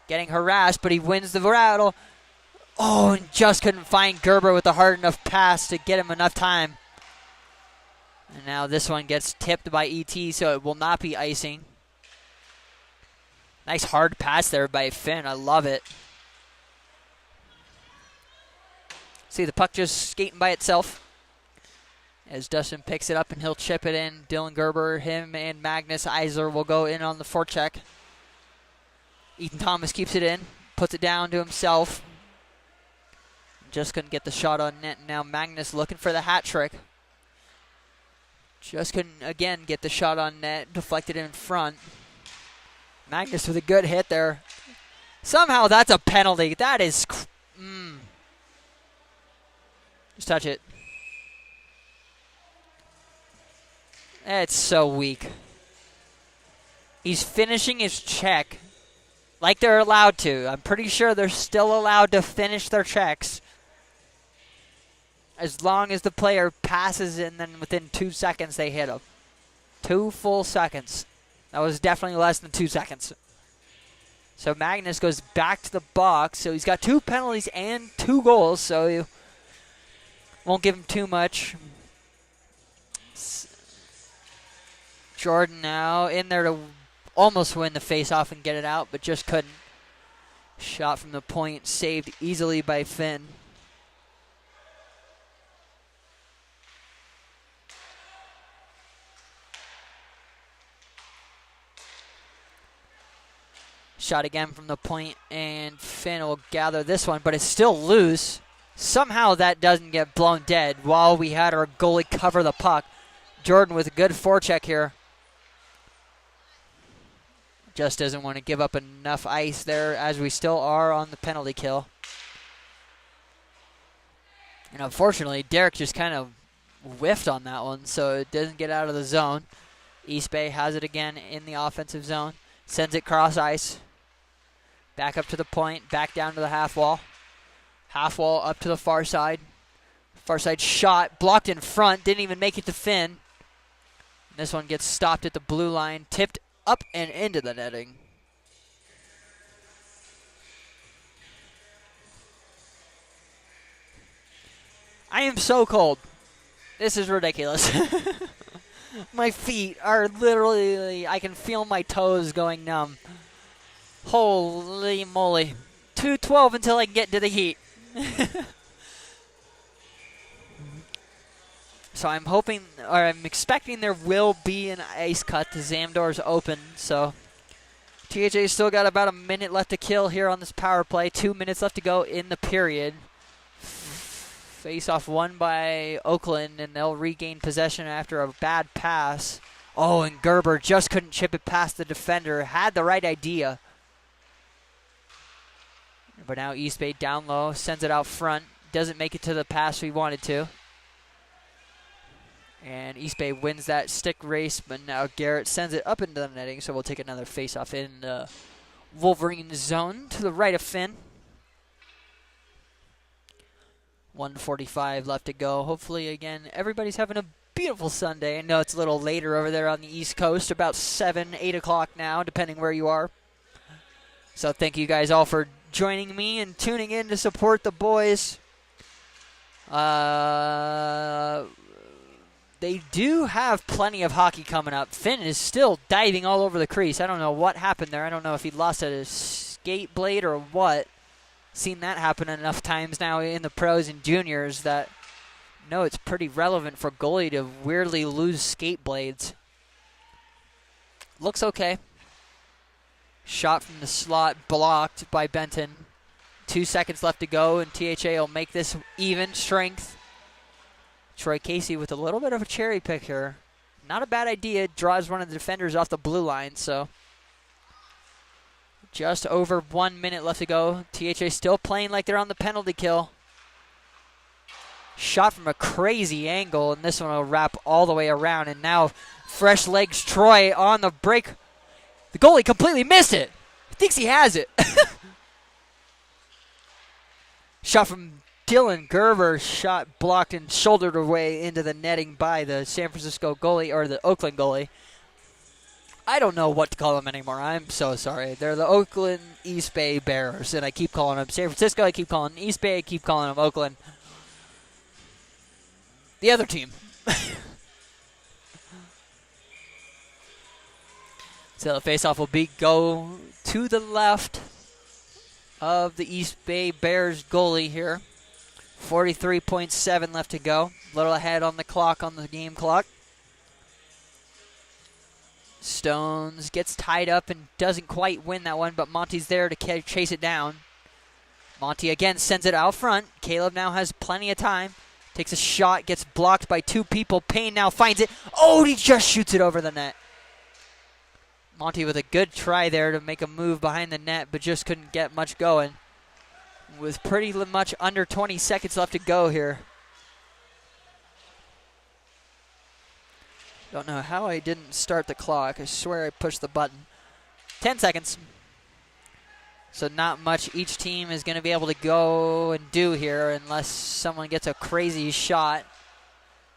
Getting harassed, but he wins the rattle. Oh, and just couldn't find Gerber with a hard enough pass to get him enough time. And now this one gets tipped by ET, so it will not be icing. Nice hard pass there by Finn. I love it. See the puck just skating by itself as Dustin picks it up, and he'll chip it in. Dylan Gerber, him, and Magnus Eisler will go in on the forecheck. Ethan Thomas keeps it in, puts it down to himself. Just couldn't get the shot on net. Now Magnus looking for the hat trick. Just couldn't, again, get the shot on net. Deflected in front. Magnus with a good hit there. Somehow that's a penalty. That is... Just touch it. It's so weak. He's finishing his check like they're allowed to. I'm pretty sure they're still allowed to finish their checks as long as the player passes and then within 2 seconds they hit him. 2 full seconds. That was definitely less than 2 seconds. So Magnus goes back to the box. So he's got 2 penalties and 2 goals, so you won't give him too much. Jordan now in there to almost win the face-off and get it out, but just couldn't. Shot from the point, saved easily by Finn. Shot again from the point, and Finn will gather this one, but it's still loose. Somehow that doesn't get blown dead while we had our goalie cover the puck. Jordan with a good forecheck here. Just doesn't want to give up enough ice there, as we still are on the penalty kill. And unfortunately, Derek just kind of whiffed on that one, so it doesn't get out of the zone. East Bay has it again in the offensive zone. Sends it cross ice. Back up to the point, back down to the half wall. Half wall up to the far side. Far side shot, blocked in front, didn't even make it to Finn. This one gets stopped at the blue line, tipped up and into the netting. I am so cold. This is ridiculous. My feet are literally, I can feel my toes going numb. Holy moly. 2:12 until I can get to the heat. So I'm hoping, or I'm expecting there will be an ice cut. The Zamdor's open, so THA's still got about a minute left to kill here on this power play. 2 minutes left to go in the period. Face-off won by Oakland, and they'll regain possession after a bad pass. Oh, and Gerber just couldn't chip it past the defender. Had the right idea. But now East Bay down low, sends it out front. Doesn't make it to the pass we wanted to. And East Bay wins that stick race, but now Garrett sends it up into the netting, so we'll take another face-off in the Wolverine zone to the right of Finn. 1:45 left to go. Hopefully, again, everybody's having a beautiful Sunday. I know it's a little later over there on the East Coast, about 7, 8 o'clock now, depending where you are. So thank you guys all for joining me and tuning in to support the boys. They do have plenty of hockey coming up. Finn is still diving all over the crease. I don't know what happened there. I don't know if he lost a skate blade or what. Seen that happen enough times now in the pros and juniors that no, it's pretty relevant for goalie to weirdly lose skate blades. Looks okay. Shot from the slot blocked by Benton. 2 seconds left to go, and THA will make this even strength. Troy Casey with a little bit of a cherry pick here. Not a bad idea. Draws one of the defenders off the blue line, so just over 1 minute left to go. THA still playing like they're on the penalty kill. Shot from a crazy angle, and this one will wrap all the way around. And now fresh legs Troy on the break. The goalie completely missed it. He thinks he has it. Shot from Dylan Gerber, shot blocked and shouldered away into the netting by the San Francisco goalie, or the Oakland goalie. I don't know what to call them anymore. I'm so sorry. They're the Oakland East Bay Bears, and I keep calling them San Francisco. I keep calling them East Bay. I keep calling them Oakland. The other team. So the faceoff will go to the left of the East Bay Bears goalie here. 43.7 left to go. A little ahead on the clock, on the game clock. Stones gets tied up and doesn't quite win that one, but Monty's there to chase it down. Monty again sends it out front. Caleb now has plenty of time. Takes a shot, gets blocked by two people. Payne now finds it. Oh, he just shoots it over the net. Monty with a good try there to make a move behind the net, but just couldn't get much going. With pretty much under 20 seconds left to go here. Don't know how I didn't start the clock. I swear I pushed the button. 10 seconds. So not much each team is going to be able to go and do here unless someone gets a crazy shot.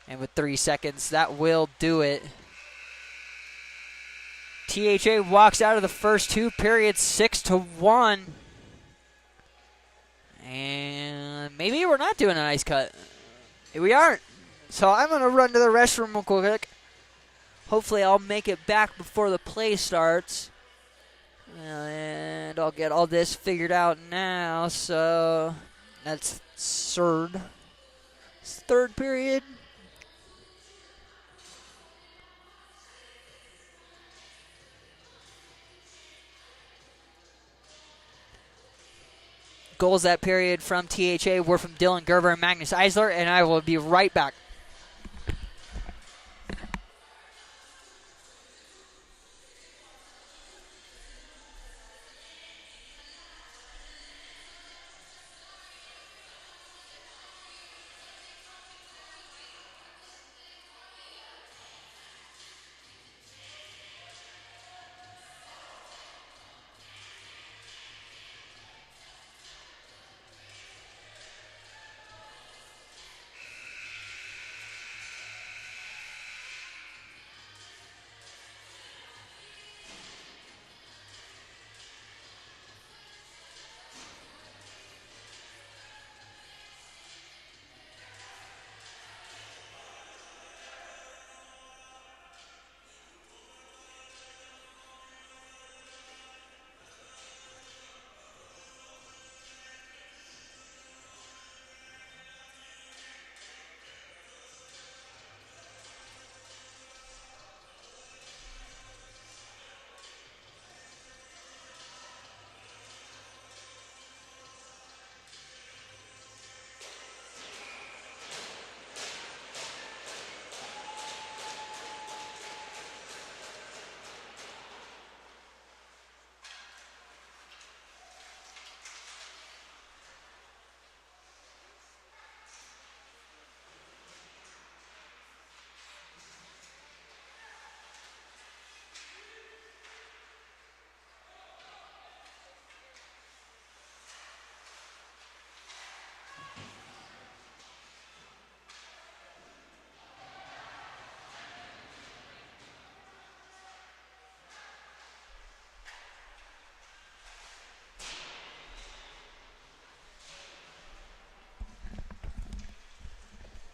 And with 3 seconds, that will do it. THA walks out of the first two periods 6-1. And maybe we're not doing an ice cut. We aren't. So I'm going to run to the restroom real quick. Hopefully I'll make it back before the play starts. And I'll get all this figured out now. So that's third period. Goals that period from THA were from Dylan Gerber and Magnus Eisler, and I will be right back.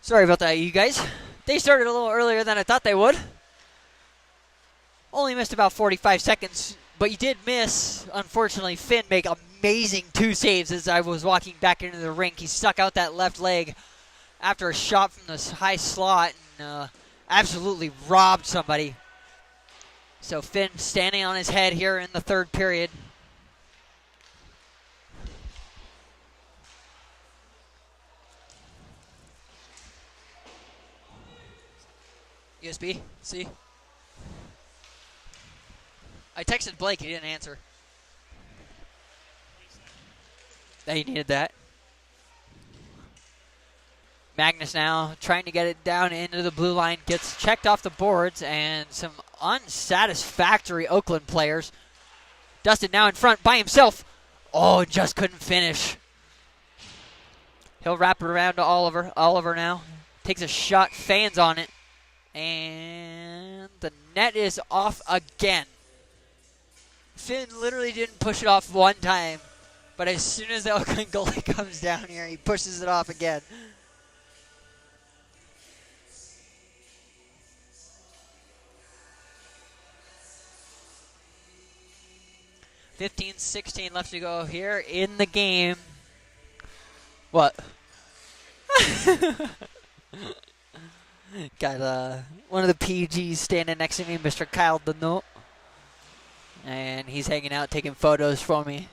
Sorry about that, you guys. They started a little earlier than I thought they would. Only missed about 45 seconds, but you did miss, unfortunately, Finn make amazing 2 saves as I was walking back into the rink. He stuck out that left leg after a shot from the high slot and absolutely robbed somebody. So Finn standing on his head here in the 3rd period. USB, see? I texted Blake, he didn't answer. He needed that. Magnus now trying to get it down into the blue line, gets checked off the boards, and some unsatisfactory Oakland players. Dustin now in front by himself. Oh, just couldn't finish. He'll wrap it around to Oliver. Oliver now takes a shot, fans on it, and the net is off again. Finn literally didn't push it off one time, but as soon as the Oakland goalie comes down here, he pushes it off again. .16 left to go here in the game. What? Got one of the PGs standing next to me, Mr. Kyle Deneau. And he's hanging out, taking photos for me.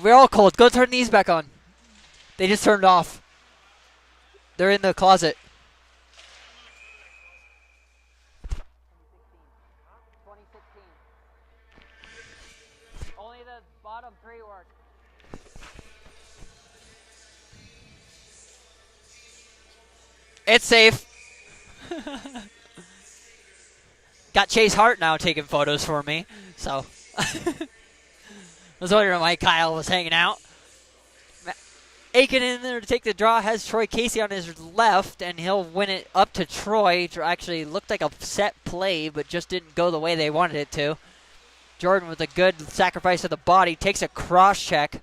We're all cold. Go turn these back on. They just turned off. They're in the closet. 2016. Only the bottom 3 work. It's safe. Got Chase Hart now taking photos for me. So I was wondering why Kyle was hanging out. Aiken in there to take the draw, has Troy Casey on his left, and he'll win it up to Troy. Actually looked like a set play, but just didn't go the way they wanted it to. Jordan with a good sacrifice of the body, takes a cross check.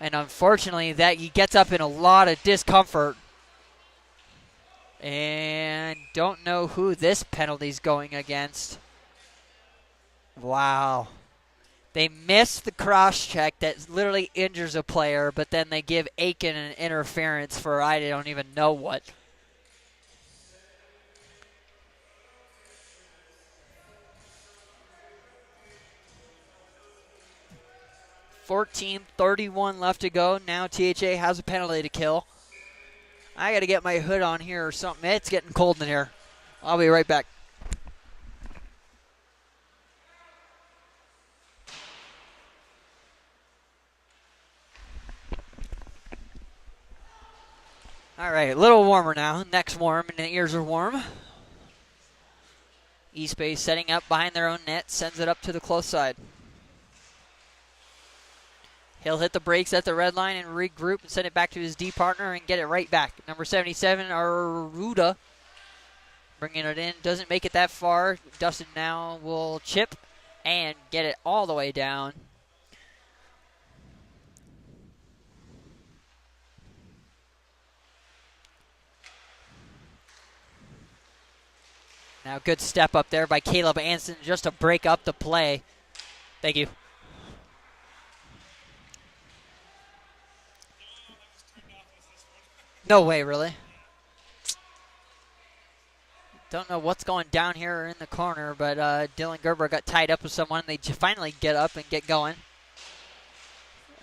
And unfortunately, that he gets up in a lot of discomfort. And don't know who this penalty's going against. Wow. They miss the cross check that literally injures a player, but then they give Aiken an interference for I don't even know what. .31 left to go. Now THA has a penalty to kill. I got to get my hood on here or something. It's getting cold in here. I'll be right back. All right, a little warmer now. Neck's warm and the ears are warm. East Bay setting up behind their own net, sends it up to the close side. He'll hit the brakes at the red line and regroup and send it back to his D partner and get it right back. Number 77, Aruda, bringing it in. Doesn't make it that far. Dustin now will chip and get it all the way down. Now good step up there by Caleb Anson just to break up the play. Thank you. No way, really. Don't know what's going down here in the corner, but Dylan Gerber got tied up with someone. They finally get up and get going.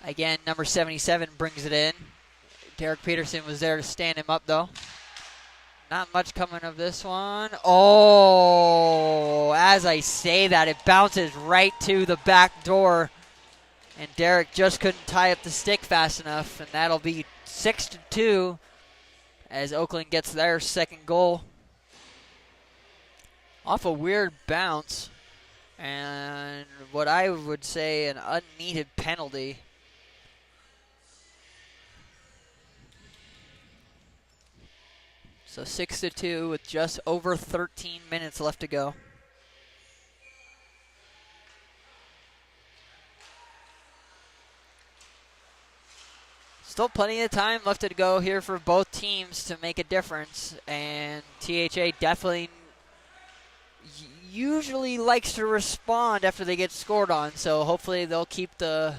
Again, number 77 brings it in. Derek Peterson was there to stand him up, though. Not much coming of this one. Oh, as I say that, it bounces right to the back door. And Derek just couldn't tie up the stick fast enough, and that'll be 6-2 as Oakland gets their second goal. Off a weird bounce, and what I would say an unneeded penalty. So 6-2 with just over 13 minutes left to go. Still plenty of time left to go here for both teams to make a difference, and THA definitely usually likes to respond after they get scored on, so hopefully they'll keep the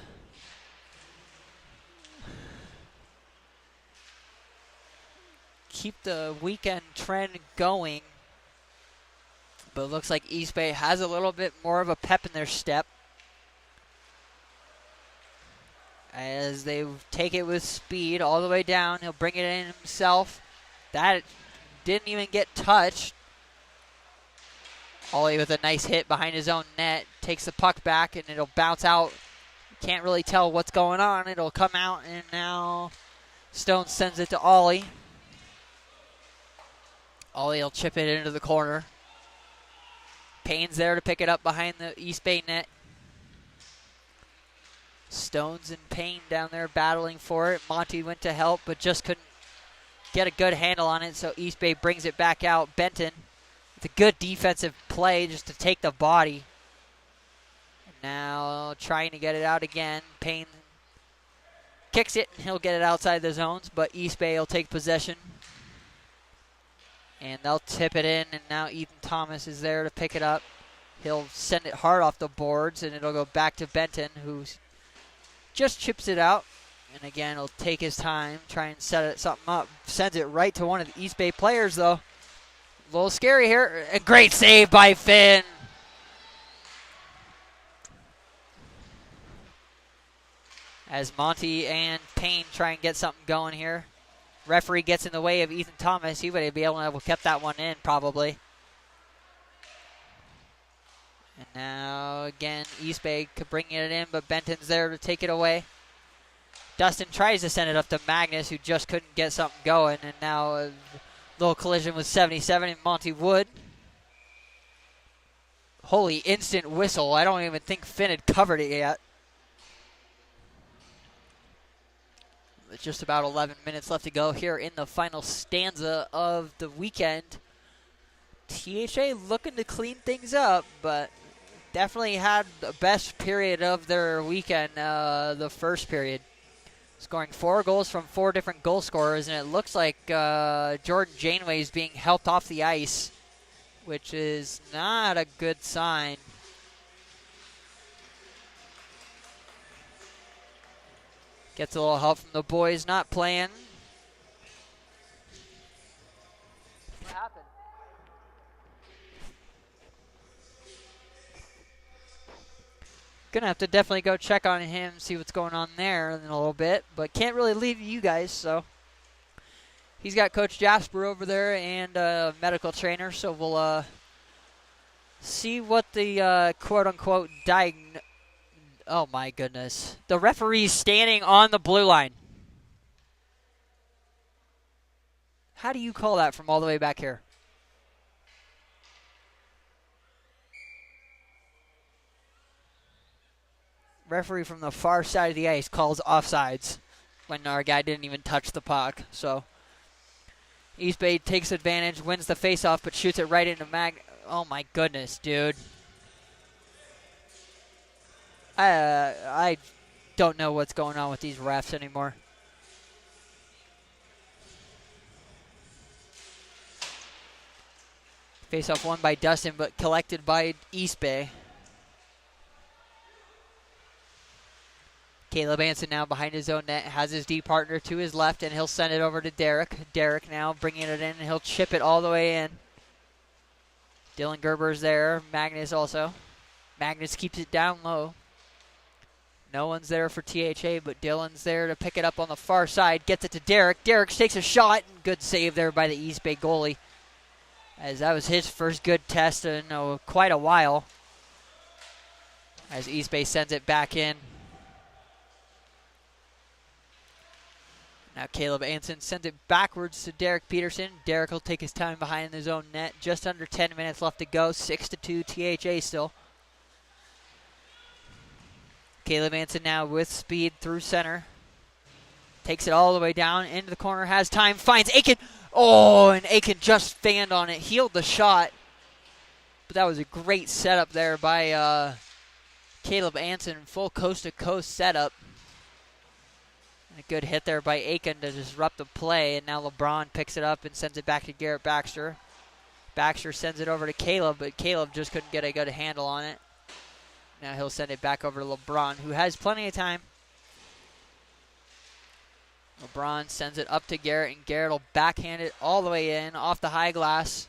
weekend trend going. But it looks like East Bay has a little bit more of a pep in their step as they take it with speed all the way down. He'll bring it in himself. That didn't even get touched. Ollie with a nice hit behind his own net. Takes the puck back, and it'll bounce out. Can't really tell what's going on. It'll come out, and now Stone sends it to Ollie. Ollie will chip it into the corner. Payne's there to pick it up behind the East Bay net. Stones and Payne down there battling for it. Monty went to help, but just couldn't get a good handle on it, so East Bay brings it back out. Benton with a good defensive play just to take the body. And now trying to get it out again. Payne kicks it, and he'll get it outside the zones, but East Bay will take possession. And they'll tip it in, and now Ethan Thomas is there to pick it up. He'll send it hard off the boards, and it'll go back to Benton, who just chips it out. And again, he'll take his time, try and set it something up. Sends it right to one of the East Bay players, though. A little scary here. A great save by Finn. As Monty and Payne try and get something going here. Referee gets in the way of Ethan Thomas. He would be able to have kept that one in, probably. And now, again, East Bay could bring it in, but Benton's there to take it away. Dustin tries to send it up to Magnus, who just couldn't get something going. And now a little collision with 77 and Monty Wood. Holy instant whistle. I don't even think Finn had covered it yet. With just about 11 minutes left to go here in the final stanza of the weekend. THA looking to clean things up, but definitely had the best period of their weekend, the first period. Scoring 4 goals from 4 different goal scorers, and it looks like Jordan Janeway is being helped off the ice, which is not a good sign. Gets a little help from the boys not playing. What happened? Gonna have to definitely go check on him, see what's going on there in a little bit, but can't really leave you guys, so. He's got Coach Jasper over there and a medical trainer, so we'll see what the quote-unquote oh my goodness. The referee's standing on the blue line. How do you call that from all the way back here? Referee from the far side of the ice calls offsides when our guy didn't even touch the puck. So East Bay takes advantage, wins the faceoff, but shoots it right into Oh my goodness, dude. I don't know what's going on with these refs anymore. Face-off won by Dustin, but collected by East Bay. Caleb Anson now behind his own net, has his D partner to his left, and he'll send it over to Derek. Derek now bringing it in, and he'll chip it all the way in. Dylan Gerber's there. Magnus also. Magnus keeps it down low. No one's there for THA, but Dylan's there to pick it up on the far side. Gets it to Derek. Derek takes a shot. And good save there by the East Bay goalie, as that was his first good test in quite a while. As East Bay sends it back in. Now Caleb Anson sends it backwards to Derek Peterson. Derek will take his time behind his own net. Just under 10 minutes left to go. 6-2 THA still. Caleb Anson now with speed through center. Takes it all the way down into the corner. Has time. Finds Aiken. Oh, and Aiken just fanned on it. Healed the shot. But that was a great setup there by Caleb Anson. Full coast-to-coast setup. A good hit there by Aiken to disrupt the play, and now LeBron picks it up and sends it back to Garrett Baxter. Baxter sends it over to Caleb, but Caleb just couldn't get a good handle on it. Now he'll send it back over to LeBron, who has plenty of time. LeBron sends it up to Garrett, and Garrett will backhand it all the way in, off the high glass.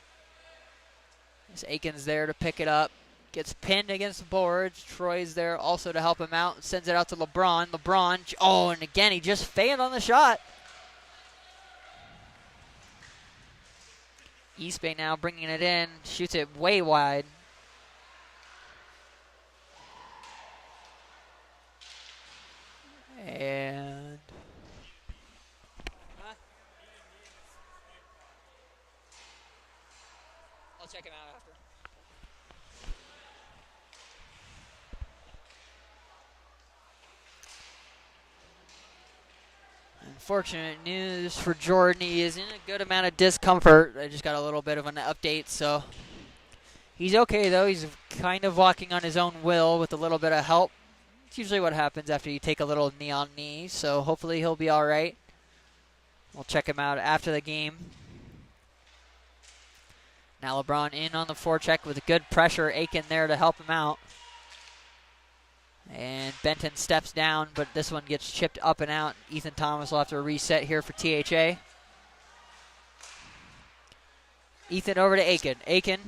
As Aiken's there to pick it up. Gets pinned against the boards. Troy's there also to help him out. Sends it out to LeBron. LeBron, oh, and again, he just failed on the shot. East Bay now bringing it in. Shoots it way wide. And I'll check him out after. Unfortunate news for Jordan. He is in a good amount of discomfort. I just got a little bit of an update, so he's okay though. He's kind of walking on his own will with a little bit of help. It's usually what happens after you take a little knee on knee, so hopefully he'll be all right. We'll check him out after the game. Now LeBron in on the forecheck with a good pressure. Aiken there to help him out. And Benton steps down, but this one gets chipped up and out. Ethan Thomas will have to reset here for THA. Ethan over to Aiken. Aiken,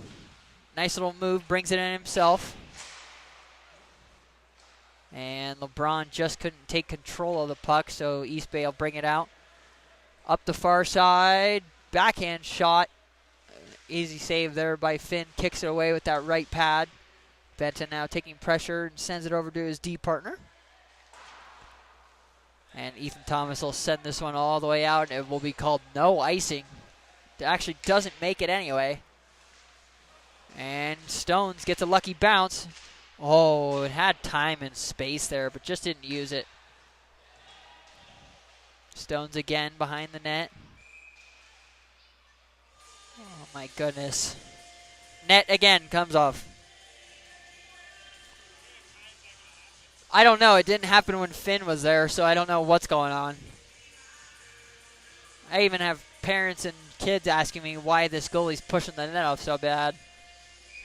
nice little move, brings it in himself. And LeBron just couldn't take control of the puck, so East Bay will bring it out. Up the far side, backhand shot. Easy save there by Finn, kicks it away with that right pad. Benton now taking pressure and sends it over to his D partner. And Ethan Thomas will send this one all the way out. It will be called no icing. It actually doesn't make it anyway. And Stones gets a lucky bounce. Oh, it had time and space there, but just didn't use it. Stones again behind the net. Oh my goodness. Net again comes off. I don't know. It didn't happen when Finn was there, so I don't know what's going on. I even have parents and kids asking me why this goalie's pushing the net off so bad.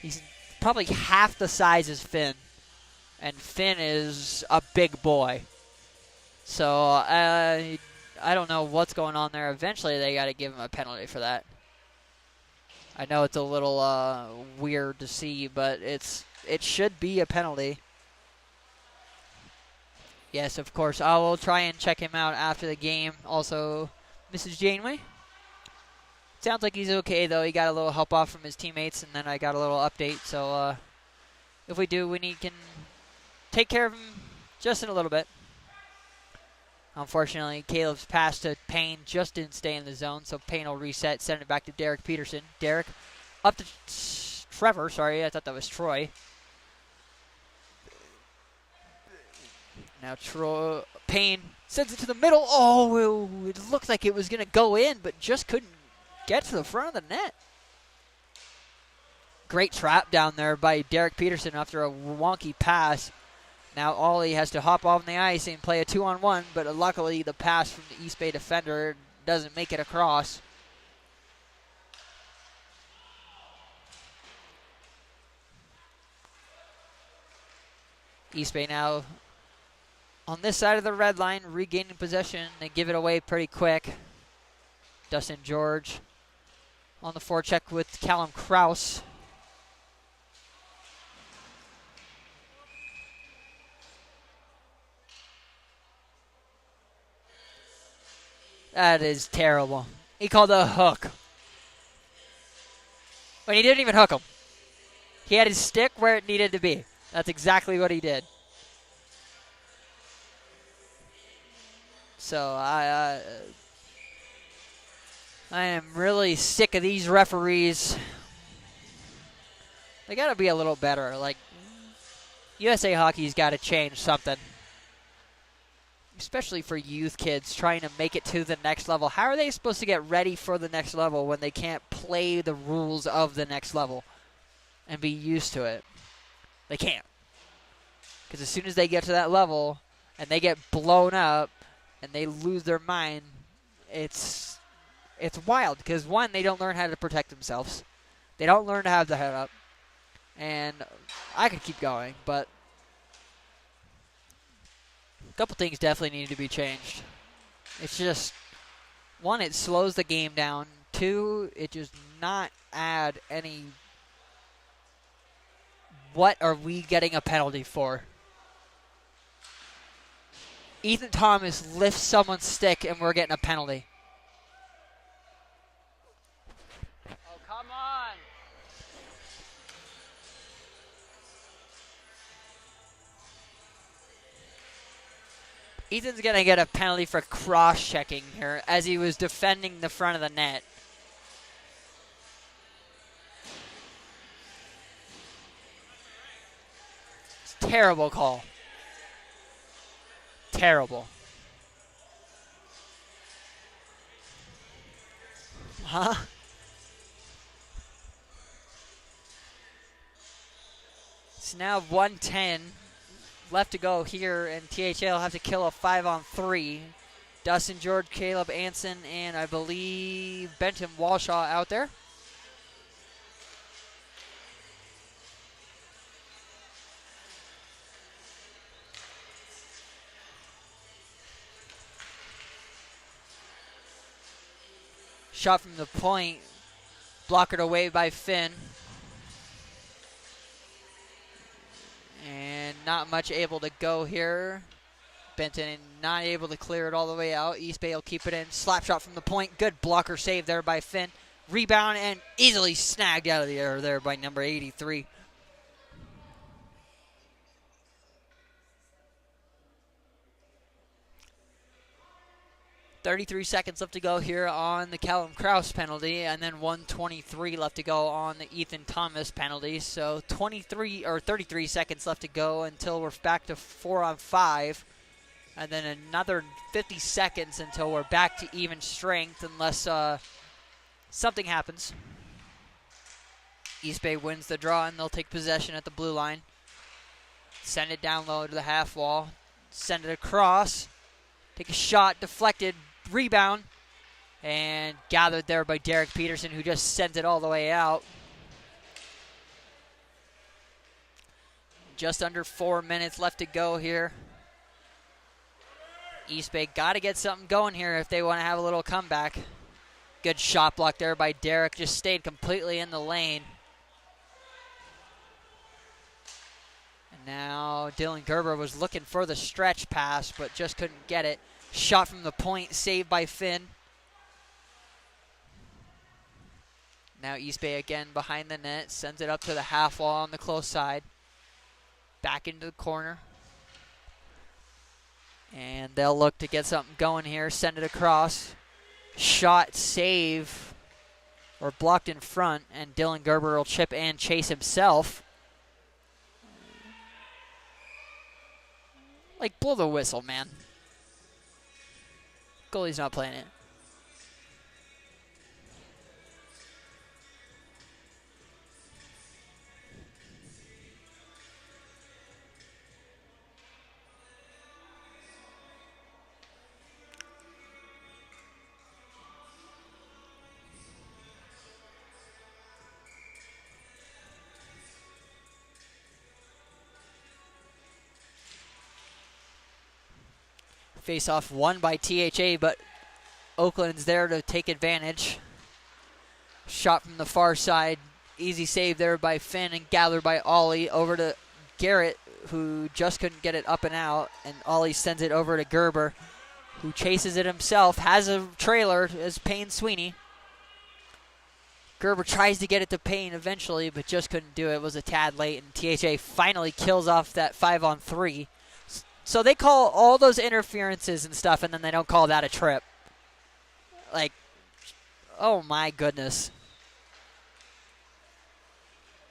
He's probably half the size as Finn, and Finn is a big boy. So I don't know what's going on there. Eventually, they got to give him a penalty for that. I know it's a little weird to see, but it should be a penalty. Yes, of course. I will try and check him out after the game. Also, Mrs. Janeway. Sounds like he's okay, though. He got a little help off from his teammates, and then I got a little update. So if we do, we can take care of him just in a little bit. Unfortunately, Caleb's pass to Payne just didn't stay in the zone, so Payne will reset, send it back to Derek Peterson. Derek up to Trevor. Sorry, I thought that was Troy. Now Payne sends it to the middle. Oh, it looked like it was going to go in, but just couldn't get to the front of the net. Great trap down there by Derek Peterson after a wonky pass. Now Ollie has to hop off the ice and play a 2-on-1, but luckily the pass from the East Bay defender doesn't make it across. East Bay now on this side of the red line, regaining possession. They give it away pretty quick. Dustin George on the forecheck with Callum Krause. That is terrible. He called a hook. But he didn't even hook him. He had his stick where it needed to be. That's exactly what he did. So I am really sick of these referees. They got to be a little better. Like, USA Hockey's got to change something. Especially for youth kids trying to make it to the next level. How are they supposed to get ready for the next level when they can't play the rules of the next level and be used to it? They can't. Because as soon as they get to that level and they get blown up, and they lose their mind, it's wild because, one, they don't learn how to protect themselves. They don't learn to have the head up. And I could keep going, but a couple things definitely need to be changed. It's just, one, it slows the game down. Two, it does not add any. What are we getting a penalty for? Ethan Thomas lifts someone's stick and we're getting a penalty. Oh, come on. Ethan's going to get a penalty for cross-checking here as he was defending the front of the net. It's a terrible call. Terrible. Huh? It's now 1:10 left to go here, and THL will have to kill a 5-on-3. Dustin George, Caleb Anson, and I believe Benton Walshaw out there. Shot from the point, blockered away by Finn. And not much able to go here. Benton not able to clear it all the way out. East Bay will keep it in. Slap shot from the point. Good blocker save there by Finn. Rebound and easily snagged out of the air there by number 83. .33 seconds left to go here on the Callum Krause penalty, and then 1:23 left to go on the Ethan Thomas penalty. So 33 seconds left to go until we're back to 4-on-5, and then another 50 seconds until we're back to even strength, unless something happens. East Bay wins the draw, and they'll take possession at the blue line. Send it down low to the half wall. Send it across. Take a shot, deflected. Rebound, and gathered there by Derek Peterson, who just sent it all the way out. Just under 4 minutes left to go here. East Bay got to get something going here if they want to have a little comeback. Good shot block there by Derek, just stayed completely in the lane. And now Dylan Gerber was looking for the stretch pass, but just couldn't get it. Shot from the point, saved by Finn. Now East Bay again behind the net, sends it up to the half wall on the close side. Back into the corner. And they'll look to get something going here, send it across. Shot, save, or blocked in front, and Dylan Gerber will chip and chase himself. Like, blow the whistle, man. Goalie's not playing it. Face-off won by THA, but Oakland's there to take advantage. Shot from the far side. Easy save there by Finn and gathered by Ollie over to Garrett, who just couldn't get it up and out. And Ollie sends it over to Gerber, who chases it himself. Has a trailer as Payne Sweeney. Gerber tries to get it to Payne eventually, but just couldn't do it. It was a tad late, and THA finally kills off that 5-on-3. So they call all those interferences and stuff, and then they don't call that a trip. Like, oh my goodness.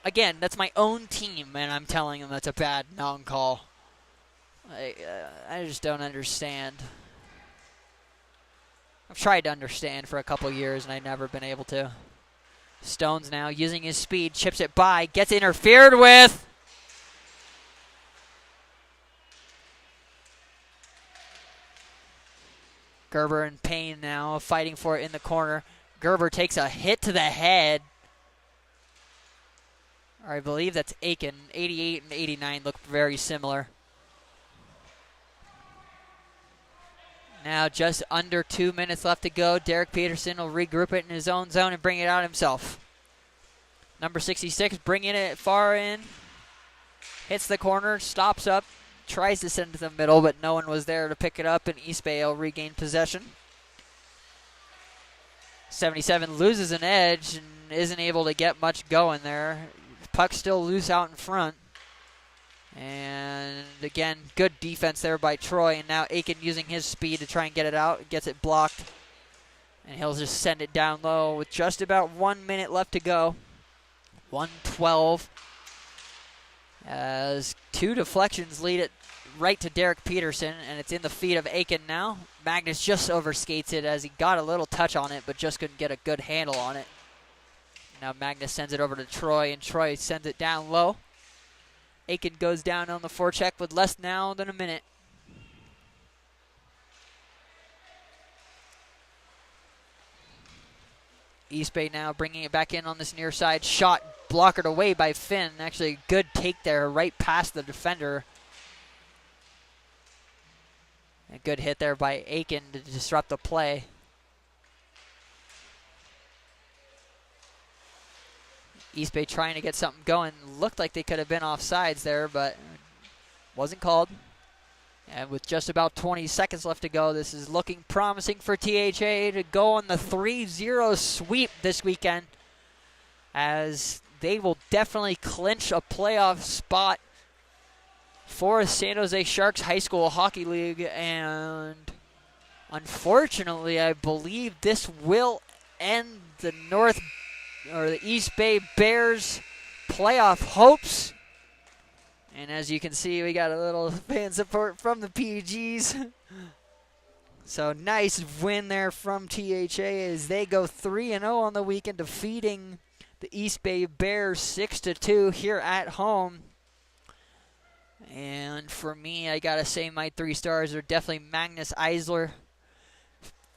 Again, that's my own team, and I'm telling them that's a bad non-call. I just don't understand. I've tried to understand for a couple years, and I've never been able to. Stones now using his speed, chips it by, gets interfered with. Gerber in pain now, fighting for it in the corner. Gerber takes a hit to the head. Or I believe that's Aiken. 88 and 89 look very similar. Now just under 2 minutes left to go. Derek Peterson will regroup it in his own zone and bring it out himself. Number 66 bringing it far in. Hits the corner, stops up, tries to send it to the middle, but no one was there to pick it up, and East Bay will regain possession. 77 loses an edge and isn't able to get much going there. Puck's still loose out in front. And again, good defense there by Troy. And now Aiken using his speed to try and get it out. Gets it blocked. And he'll just send it down low with just about 1 minute left to go. 1:12. As two deflections lead it right to Derek Peterson. And it's in the feet of Aiken now. Magnus just overskates it as he got a little touch on it, but just couldn't get a good handle on it. Now Magnus sends it over to Troy, and Troy sends it down low. Aiken goes down on the forecheck with less now than a minute. East Bay now bringing it back in on this near side. Shot blockered away by Finn. Actually, a good take there right past the defender. A good hit there by Aiken to disrupt the play. East Bay trying to get something going. Looked like they could have been offsides there, but wasn't called. And with just about 20 seconds left to go, this is looking promising for THA to go on the 3-0 sweep this weekend, as they will definitely clinch a playoff spot for San Jose Sharks High School Hockey League. And unfortunately, I believe this will end the East Bay Bears playoff hopes. And as you can see, we got a little fan support from the PGs. So nice win there from THA as they go 3-0 on the weekend, defeating the East Bay Bears 6-2 here at home. And for me, I gotta say my 3 stars are definitely Magnus Eisler,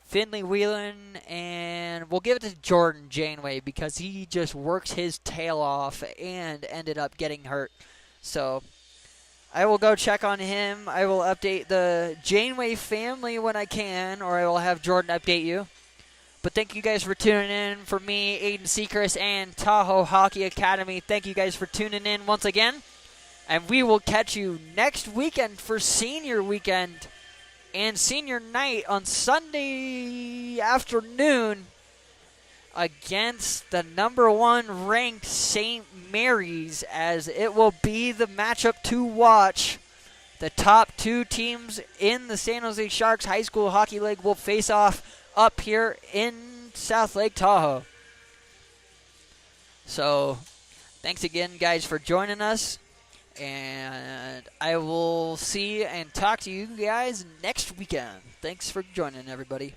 Finley Whelan, and we'll give it to Jordan Janeway because he just works his tail off and ended up getting hurt. So I will go check on him. I will update the Janeway family when I can, or I will have Jordan update you. But thank you guys for tuning in. For me, Aiden Sechrist, and Tahoe Hockey Academy, thank you guys for tuning in once again. And we will catch you next weekend for senior weekend and senior night on Sunday afternoon against the #1 ranked St. Mary's, as it will be the matchup to watch. The top 2 teams in the San Jose Sharks High School Hockey League will face off up here in South Lake Tahoe. So thanks again, guys, for joining us. And I will see and talk to you guys next weekend. Thanks for joining, everybody.